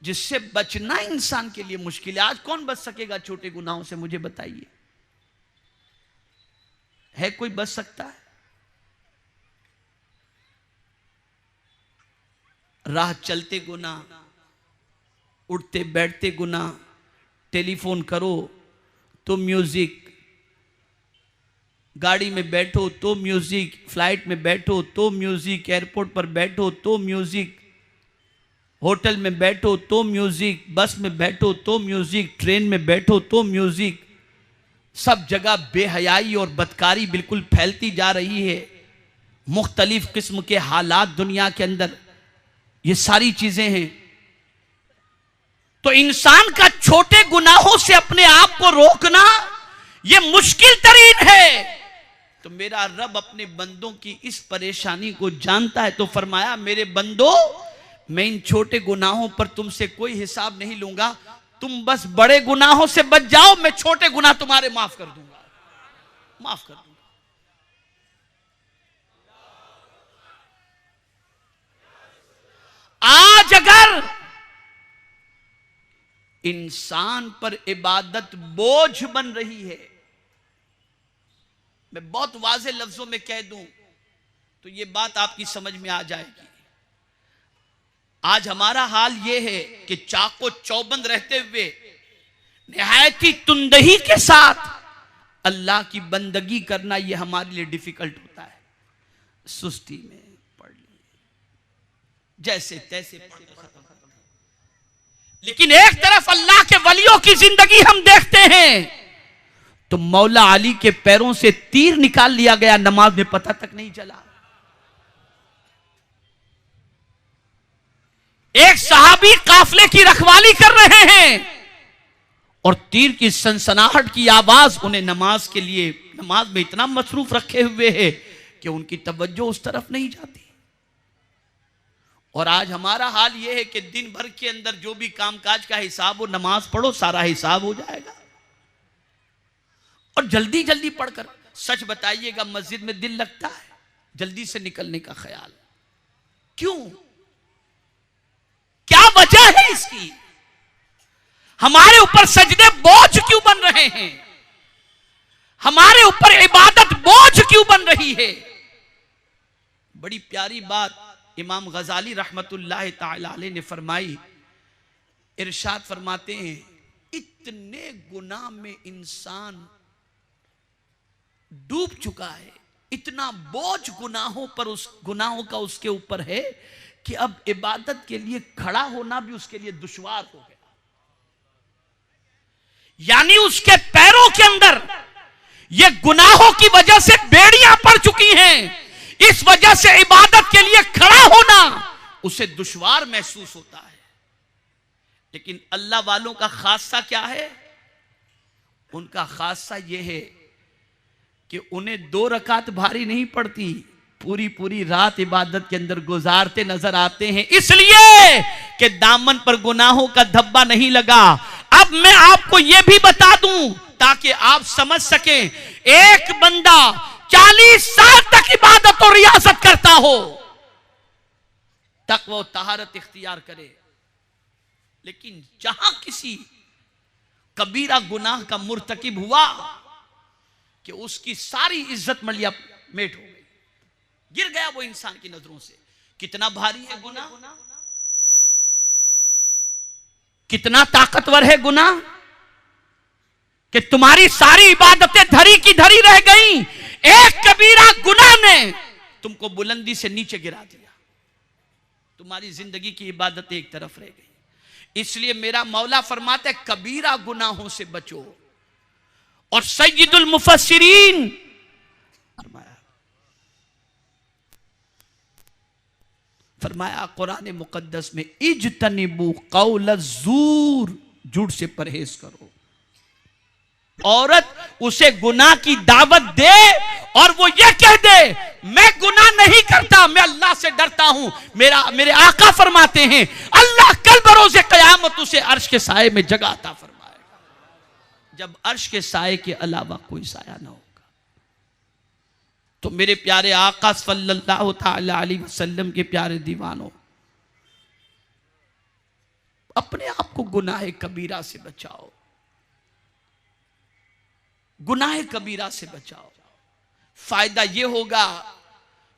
Speaker 4: जिससे बचना इंसान के लिए मुश्किल है। आज कौन बच सकेगा छोटे गुनाहों से, मुझे बताइए, है कोई बच सकता है? राह चलते गुनाह, उठते बैठते गुनाह, टेलीफोन करो तो म्यूजिक, गाड़ी में बैठो तो म्यूजिक, फ्लाइट में बैठो तो म्यूजिक, एयरपोर्ट पर बैठो तो म्यूजिक, होटल में बैठो तो म्यूजिक, बस में बैठो तो म्यूजिक, ट्रेन में बैठो तो म्यूजिक। सब जगह बेहयाई और बदकारी बिल्कुल फैलती जा रही है। मुख्तलिफ किस्म के हालात दुनिया के अंदर, ये सारी चीजें हैं। तो इंसान का छोटे गुनाहों से अपने आप को रोकना ये मुश्किल तरीन है। तो मेरा रब अपने बंदों की इस परेशानी को जानता है, तो फरमाया मेरे बंदो, मैं इन छोटे गुनाहों पर तुमसे कोई हिसाब नहीं लूंगा, तुम बस बड़े गुनाहों से बच जाओ, मैं छोटे गुनाह तुम्हारे माफ कर दूंगा, माफ कर दूंगा। आज अगर इंसान पर इबादत बोझ बन रही है, मैं बहुत वाज़े लफ्जों में कह दूं तो यह बात आपकी समझ में आ जाएगी। आज हमारा हाल यह है कि चाको चौबंद रहते हुए निहायत ही तुंदही के साथ अल्लाह की बंदगी करना यह हमारे लिए डिफिकल्ट होता है। सुस्ती में पढ़ लिए, जैसे तैसे पढ़ खत्म। लेकिन एक तरफ अल्लाह के वलियों की जिंदगी हम देखते हैं तो मौला अली के पैरों से तीर निकाल लिया गया, नमाज में पता तक नहीं चला। एक सहाबी काफले की रखवाली कर रहे हैं और तीर की सनसनाहट की आवाज उन्हें नमाज के लिए, नमाज में इतना मसरूफ रखे हुए है कि उनकी तवज्जो उस तरफ नहीं जाती। और आज हमारा हाल यह है कि दिन भर के अंदर जो भी कामकाज का हिसाब हो, नमाज पढ़ो, सारा हिसाब हो जाएगा। और जल्दी जल्दी पढ़कर, सच बताइएगा, मस्जिद में दिल लगता है जल्दी से निकलने का ख्याल, क्यों? क्या वजह है इसकी? हमारे ऊपर सजदे बोझ क्यों बन रहे हैं? हमारे ऊपर इबादत बोझ क्यों बन रही है? बड़ी प्यारी बात इमाम गजाली रहमतुल्लाह ताला अलैह ने फरमाई। इरशाद फरमाते हैं, इतने गुनाह में इंसान डूब चुका है, इतना बोझ गुनाहों पर, उस गुनाहों का उसके ऊपर है कि अब इबादत के लिए खड़ा होना भी उसके लिए दुश्वार हो गया। यानी उसके पैरों के अंदर ये गुनाहों की वजह से बेड़ियां पड़ चुकी हैं। इस वजह से इबादत के लिए खड़ा होना उसे दुश्वार महसूस होता है। लेकिन अल्लाह वालों का खासा क्या है? उनका खासा यह है कि उन्हें 2 रकात भारी नहीं पड़ती, पूरी पूरी रात इबादत के अंदर गुजारते नजर आते हैं, इसलिए कि दामन पर गुनाहों का धब्बा नहीं लगा। अब मैं आपको यह भी बता दूं ताकि आप समझ सकें, एक बंदा 40 साल तक इबादत और रियाजत करता हो तक वो तहारत इख्तियार करे, लेकिन जहां किसी कबीरा गुनाह का मुर्तकिब हुआ कि उसकी सारी इज्जत मलिया मेट हो गई, गिर गया वो इंसान की नजरों से। कितना भारी है गुनाह, कितना ताकतवर है गुनाह कि तुम्हारी सारी इबादतें धरी की धरी रह गई। एक कबीरा गुनाह ने तुमको बुलंदी से नीचे गिरा दिया, तुम्हारी जिंदगी की इबादतें एक तरफ रह गई। इसलिए मेरा मौला फरमाता है कबीरा गुनाहों से बचो। और सय्यदुल मुफस्सिरीन फरमाया कुरान मुकद्दस में, इज्तनिबू कौल ज़ूर, झूठ से परहेज करो। औरत उसे गुनाह की दावत दे और वो ये कह दे मैं गुनाह नहीं करता, मैं अल्लाह से डरता हूं। मेरे आका फरमाते हैं अल्लाह कल बरोज़े क़यामत उसे अर्श के साए में जगह अता फरमाएगा, जब अर्श के साए के अलावा कोई साया ना होगा। तो मेरे प्यारे आका सल्लल्लाहु ताला अलैहि वसल्लम के प्यारे दीवानों, अपने आप को गुनाह कबीरा से बचाओ, गुनाह कबीरा से बचाओ। फायदा यह होगा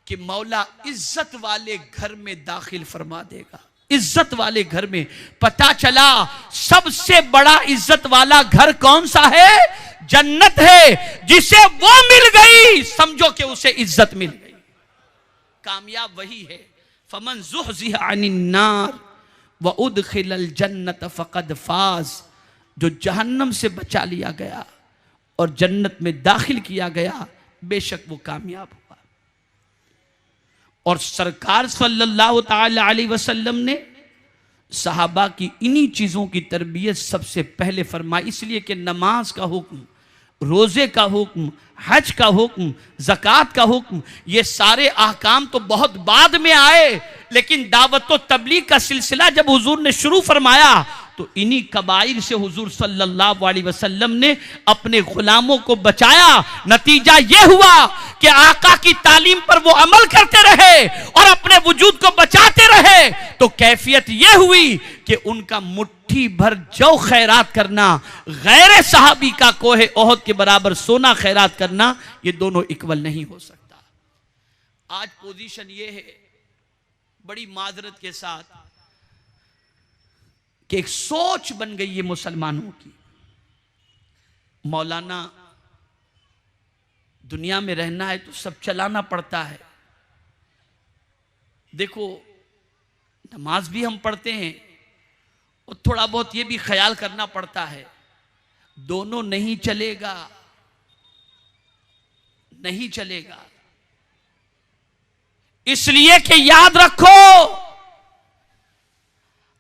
Speaker 4: कि मौला इज्जत वाले घर में दाखिल फरमा देगा। इज्जत वाले घर में पता चला सबसे बड़ा इज्जत वाला घर कौन सा है? जन्नत है। जिसे वो मिल गई समझो कि उसे इज्जत मिल गई। कामयाब वही है, फमन ज़ुहज़िहा अनिन नार व उदखिलल जन्नत फ़क़द फ़ाज़, जो जहन्नम से बचा लिया गया और जन्नत में दाखिल किया गया, बेशक वो कामयाब हुआ। और सरकार सल्लल्लाहु ताला अलैहि वसल्लम ने सहाबा की इन्हीं चीज़ों की तरबियत सबसे पहले फरमाई, इसलिए कि नमाज का हुक्म, रोज़े का हुक्म, हज का हुक्म, ज़कात का हुक्म, ये सारे अहकाम तो बहुत बाद में आए, लेकिन दावत व तबलीग का सिलसिला जब हुजूर ने शुरू फरमाया तो इन्हीं कबाइर से हुजूर सल्लल्लाहु अलैहि वसल्लम ने अपने गुलामों को बचाया। नतीजा यह हुआ कि आका की तालीम पर वो अमल करते रहे और अपने वजूद को बचाते रहे, तो कैफियत यह हुई कि उनका मुट्ठी भर जौ खैरात करना, गैर सहाबी का कोहे ओहद के बराबर सोना खैरात करना, ये दोनों इक्वल नहीं हो सकता। आज पोजीशन ये है, बड़ी माजरत के साथ, कि एक सोच बन गई है मुसलमानों की, मौलाना दुनिया में रहना है तो सब चलाना पड़ता है। देखो नमाज भी हम पढ़ते हैं और थोड़ा बहुत ये भी ख्याल करना पड़ता है, दोनों नहीं चलेगा, नहीं चलेगा। इसलिए कि याद रखो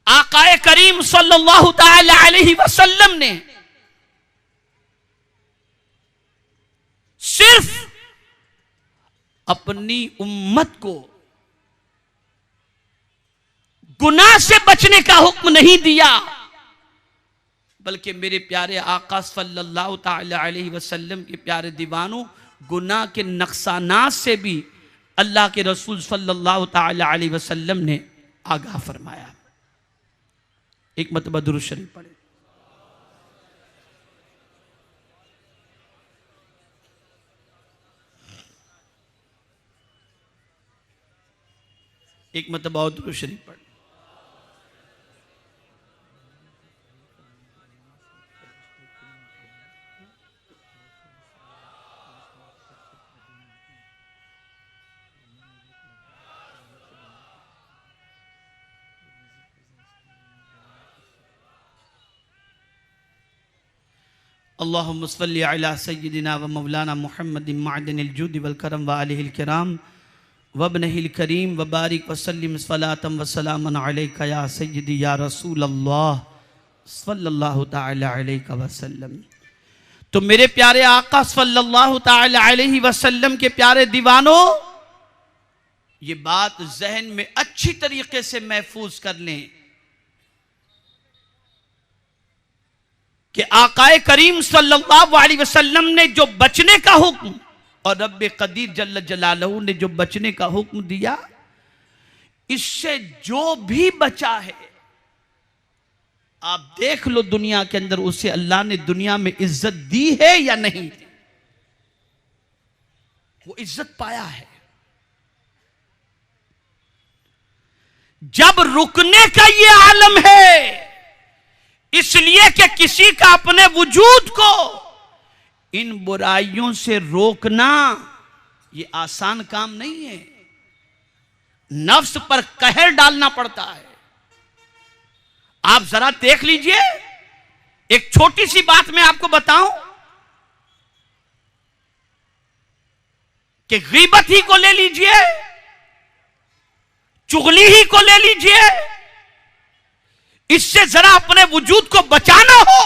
Speaker 4: आकाए करीम सल्लल्लाहु ताला अलैहि वसल्लम ने सिर्फ अपनी उम्मत को गुनाह से बचने का हुक्म नहीं दिया, बल्कि मेरे प्यारे आका सल्लल्लाहु ताला अलैहि वसल्लम के प्यारे दीवानों, गुनाह के नुकसानात से भी अल्लाह के रसूल सल्लल्लाहु ताला अलैहि वसल्लम ने आगाह फरमाया। एक मरतबा दुरूद शरीफ पढ़े। एक मरतबा और दुरूद शरीफ पढ़े। अल्लाहुम्मा सल्लि अला सय्यिदिना व मौलाना मुहम्मदिन मअदनिल जुद वल करम व आलिहिल किराम व इब्निहिल करीम व बारिक व सल्लिम सलातम व सलामन अलैका या सय्यिदी या रसूल अल्लाह सल्लल्लाहु ताला अलैहि वसल्लम। तो मेरे प्यारे आका सल्लल्लाहु ताला अलैहि वसल्लम के प्यारे दीवानों, ये बात जहन में अच्छी तरीके से महफूज कर लें कि आकाए करीम सल्लल्लाहु अलैहि वसल्लम ने जो बचने का हुक्म और रब्बे कदीर जल्ल जलालहू ने जो बचने का हुक्म दिया, इससे जो भी बचा है, आप देख लो दुनिया के अंदर उसे अल्लाह ने दुनिया में इज्जत दी है या नहीं। वो इज्जत पाया है। जब रुकने का ये आलम है, इसलिए कि किसी का अपने वजूद को इन बुराइयों से रोकना ये आसान काम नहीं है। नफ्स पर कहर डालना पड़ता है। आप जरा देख लीजिए, एक छोटी सी बात मैं आपको बताऊं कि गीबत ही को ले लीजिए, चुगली ही को ले लीजिए, इससे जरा अपने वजूद को बचाना हो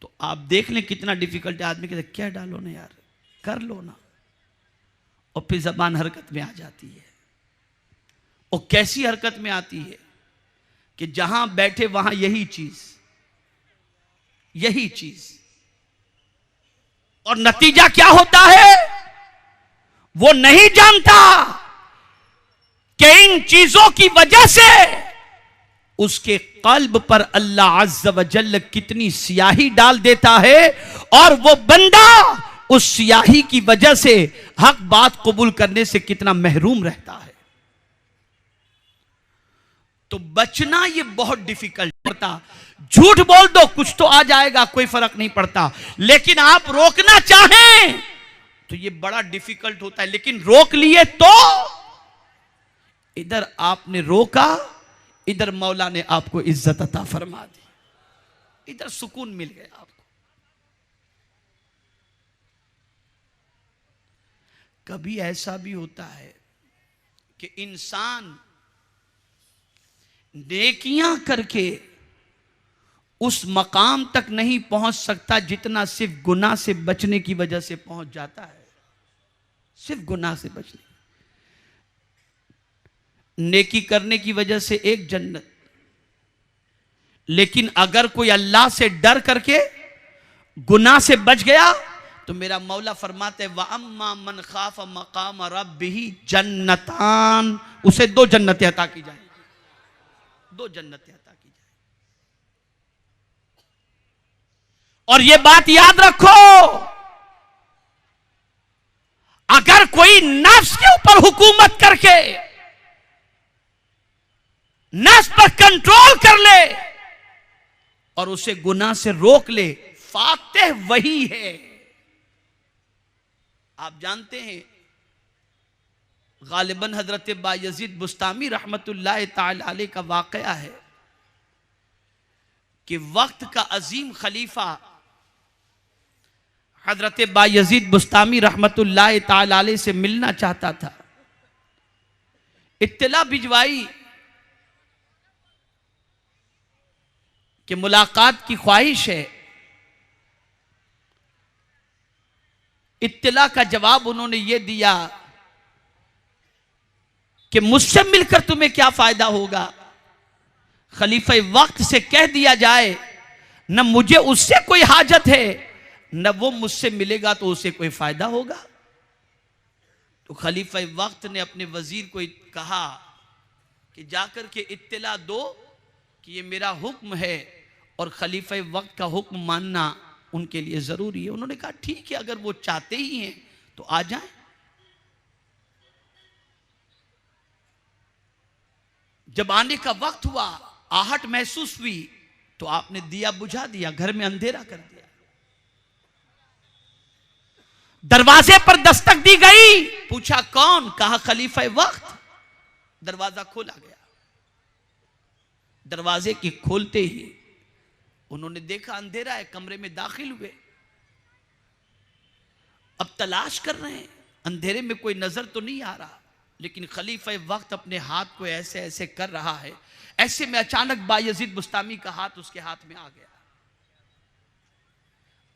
Speaker 4: तो आप देख लें कितना डिफिकल्ट है। आदमी कहते क्या डालो ना यार, कर लो ना, और फिर जबान हरकत में आ जाती है। और कैसी हरकत में आती है कि जहां बैठे वहां यही चीज, और नतीजा क्या होता है वो नहीं जानता कि इन चीजों की वजह से उसके कल्ब पर अल्लाह अज़्ज़ व जल्ल कितनी स्याही डाल देता है, और वो बंदा उस स्याही की वजह से हक बात कबूल करने से कितना महरूम रहता है। तो बचना ये बहुत डिफिकल्ट पड़ता। झूठ बोल दो कुछ तो आ जाएगा, कोई फर्क नहीं पड़ता, लेकिन आप रोकना चाहें तो ये बड़ा डिफिकल्ट होता है। लेकिन रोक लिए तो इधर आपने रोका, इधर मौला ने आपको इज्जत अता फरमा दी, इधर सुकून मिल गया आपको। कभी ऐसा भी होता है कि इंसान नेकियां करके उस मकाम तक नहीं पहुंच सकता जितना सिर्फ गुनाह से बचने की वजह से पहुंच जाता है। सिर्फ गुनाह से बचने, नेकी करने की वजह से एक जन्नत, लेकिन अगर कोई अल्लाह से डर करके गुनाह से बच गया तो मेरा मौला फरमाते व अम्मा मन खाफ मकाम रब्बिही जन्नतान, उसे 2 जन्नतें अता की जाएंगी, 2 जन्नतें अता की जाएंगी। और यह बात याद रखो, अगर कोई नफ्स के ऊपर हुकूमत करके नफ्स पर कंट्रोल कर ले और उसे गुनाह से रोक ले, फातिह वही है। आप जानते हैं गालिबन हजरत बायजीद बुस्तामी रहमतुल्लाह ताला अलैह का वाकया है कि वक्त का अजीम खलीफा हजरत बायजीद बुस्तामी रहमतुल्लाह ताला अलैह से मिलना चाहता था। इत्तला भिजवाई कि मुलाकात की ख्वाहिश है। इत्तला का जवाब उन्होंने ये दिया कि मुझसे मिलकर तुम्हें क्या फायदा होगा। खलीफा वक्त से कह दिया जाए न मुझे उससे कोई हाजत है न वो मुझसे मिलेगा तो उसे कोई फायदा होगा। तो खलीफा वक्त ने अपने वजीर को कहा कि जाकर के इत्तला दो कि ये मेरा हुक्म है और खलीफा वक्त का हुक्म मानना उनके लिए जरूरी है। उन्होंने कहा ठीक है, अगर वो चाहते ही हैं तो आ जाएं। जब आने का वक्त हुआ, आहट महसूस हुई तो आपने दिया बुझा दिया, घर में अंधेरा कर दिया। दरवाजे पर दस्तक दी गई, पूछा कौन, कहा खलीफा वक्त। दरवाजा खोला गया। दरवाजे के खोलते ही उन्होंने देखा अंधेरा है, कमरे में दाखिल हुए। अब तलाश कर रहे हैं, अंधेरे में कोई नजर तो नहीं आ रहा, लेकिन खलीफा वक्त अपने हाथ को ऐसे ऐसे कर रहा है, ऐसे में अचानक बायजीद बुस्तामी का हाथ उसके हाथ में आ गया।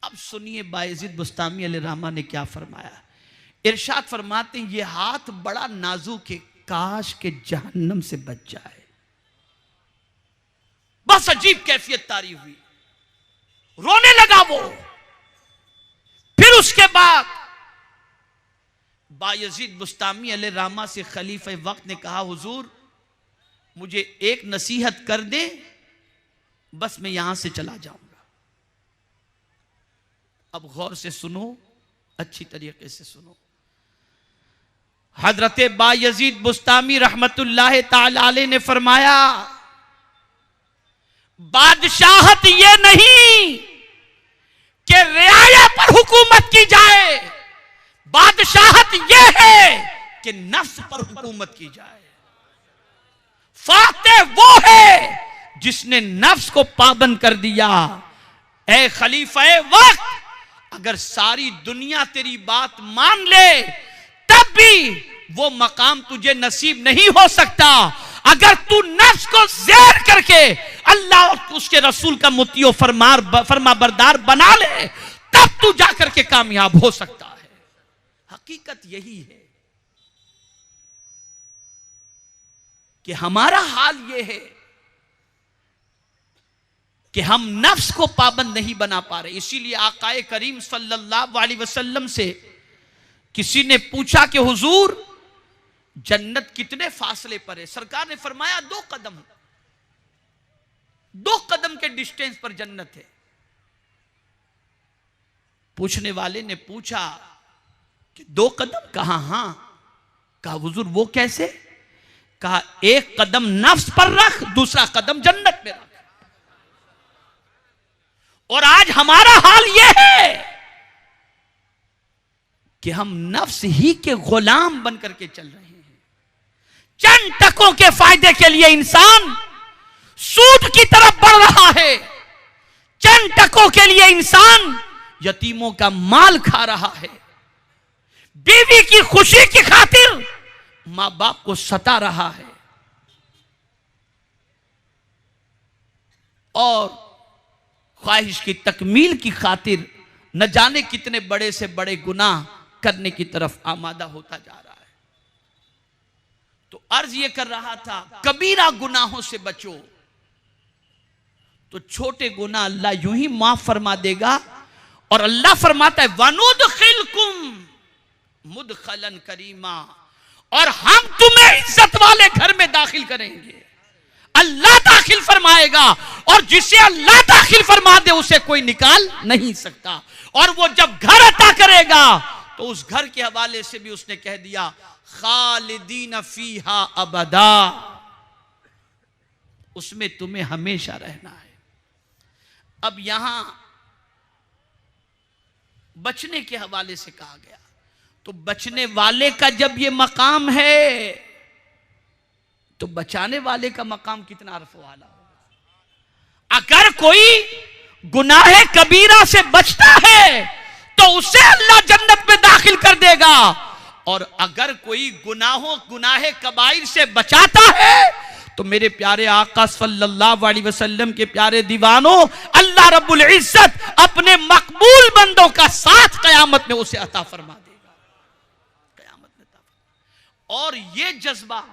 Speaker 4: अब सुनिए बायजीद बुस्तामी अलैहिर्रहमा ने क्या फरमाया। इरशाद फरमाते हैं, ये हाथ बड़ा नाजुक है, काश के जहन्नम से बच जाए। बस अजीब कैफियत तारी हुई, रोने लगा वो। फिर उसके बाद बायजीद बुस्तामी अलैहिर्रहमा से खलीफा वक्त ने कहा, हुजूर मुझे एक नसीहत कर दे, बस मैं यहां से चला जाऊंगा। अब गौर से सुनो, अच्छी तरीके से सुनो। हजरत बायजीद बुस्तामी रहमतुल्लाह ताला अलैह ने फरमाया, बादशाहत ये नहीं कि रियाया पर हुकूमत की जाए, बादशाहत ये है कि नफ्स पर हुकूमत की जाए। फातेह वो है जिसने नफ्स को पाबंद कर दिया। ए खलीफा वक्त, अगर सारी दुनिया तेरी बात मान ले तब भी वो मकाम तुझे नसीब नहीं हो सकता। अगर तू नफ्स को ज़ेर करके अल्लाह और उसके रसूल का मुतियो फरमा बरदार बना ले, तब तू जाकर के कामयाब हो सकता है। हकीकत यही है कि हमारा हाल यह है कि हम नफ्स को पाबंद नहीं बना पा रहे। इसीलिए आकाए करीम सल्लल्लाहु अलैहि वसल्लम से किसी ने पूछा कि हुजूर जन्नत कितने फासले पर है? सरकार ने फरमाया 2 कदम, 2 कदम के डिस्टेंस पर जन्नत है। पूछने वाले ने पूछा कि 2 कदम? कहा हां। कहा हुजूर वो कैसे? कहा 1 कदम नफ्स पर रख, दूसरा कदम जन्नत में रख। और आज हमारा हाल यह है कि हम नफ्स ही के गुलाम बनकर के चल रहे हैं। चंद टकों के फायदे के लिए इंसान सूद की तरफ बढ़ रहा है, चंद टकों के लिए इंसान यतीमों का माल खा रहा है, बीवी की खुशी की खातिर मां बाप को सता रहा है, और ख्वाहिश की तकमील की खातिर न जाने कितने बड़े से बड़े गुनाह करने की तरफ आमादा होता जा रहा है। तो अर्ज ये कर रहा था, कबीरा गुनाहों से बचो तो छोटे गुनाह अल्लाह यूं ही माफ फरमा देगा। और अल्लाह फरमाता है, वनुदखिलकुम मुदखलन करीमा, और हम तुम्हें इज्जत वाले घर में दाखिल करेंगे। अल्लाह दाखिल फरमाएगा, और जिसे अल्लाह दाखिल फरमा दे उसे कोई निकाल नहीं सकता। और वो जब घर अता करेगा तो उस घर के हवाले से भी उसने कह दिया, खालिदीन फीहा अबदा, उसमें तुम्हें हमेशा रहना है। अब यहां बचने के हवाले से कहा गया, तो बचने वाले का जब ये मकाम है तो बचाने वाले का मकाम कितना अर्फ वाला होगा। अगर कोई गुनाह कबीरा से बचता है तो उसे अल्लाह जन्नत में दाखिल कर देगा, और अगर कोई गुनाह कबाइर से बचाता है तो मेरे प्यारे आका सल्लल्लाहु अलैहि वसल्लम के प्यारे दीवानों, अल्लाह रब्बुल इज्जत अपने मकबूल बंदों का साथ कयामत में उसे अता फरमा देगा, कयामत में। और ये जज्बा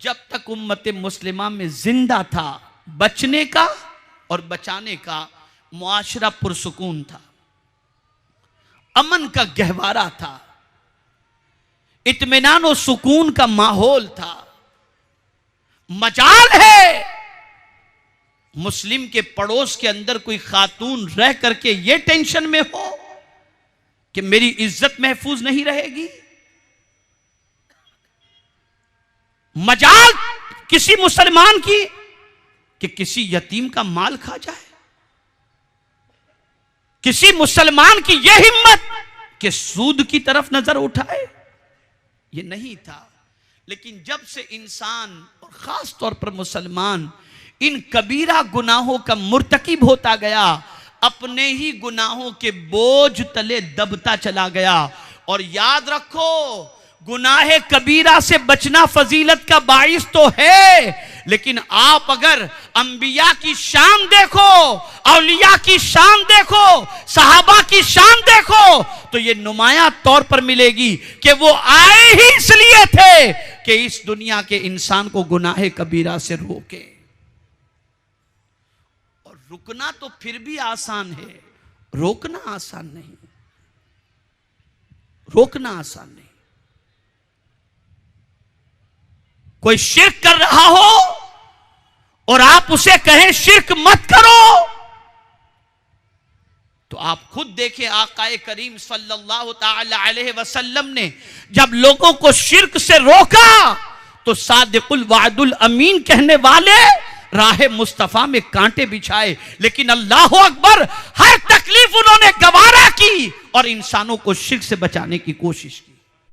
Speaker 4: जब तक उम्मत मुस्लिमा में जिंदा था, बचने का और बचाने का, मुआशरा पुरसुकून था, अमन का गहवारा था, इत्मीनान और सुकून का माहौल था। मजाल है मुस्लिम के पड़ोस के अंदर कोई खातून रह करके ये टेंशन में हो कि मेरी इज्जत महफूज नहीं रहेगी। मजाल किसी मुसलमान की कि किसी यतीम का माल खा जाए, किसी मुसलमान की यह हिम्मत कि सूद की तरफ नजर उठाए, ये नहीं था। लेकिन जब से इंसान और खास तौर पर मुसलमान इन कबीरा गुनाहों का मुर्तकिब होता गया, अपने ही गुनाहों के बोझ तले दबता चला गया, और याद रखो, गुनाह कबीरा से बचना फजीलत का बाइस तो है, लेकिन आप अगर अंबिया की शान देखो, औलिया की शान देखो, सहाबा की शान देखो, तो ये नुमाया तौर पर मिलेगी कि वो आए ही इसलिए थे कि इस दुनिया के इंसान को गुनाह कबीरा से रोके। और रुकना तो फिर भी आसान है, रोकना आसान नहीं, रोकना आसान नहीं। कोई शिर्क कर रहा हो और आप उसे कहें शिर्क मत करो, तो आप खुद देखें आकाए करीम सल्लल्लाहु ताला अलैहि वसल्लम ने जब लोगों को शिर्क से रोका तो सादिकुल वादुल अमीन कहने वाले राह मुस्तफा में कांटे बिछाए, लेकिन अल्लाह अकबर, हर तकलीफ उन्होंने गवारा की और इंसानों को शिर्क से बचाने की कोशिश की।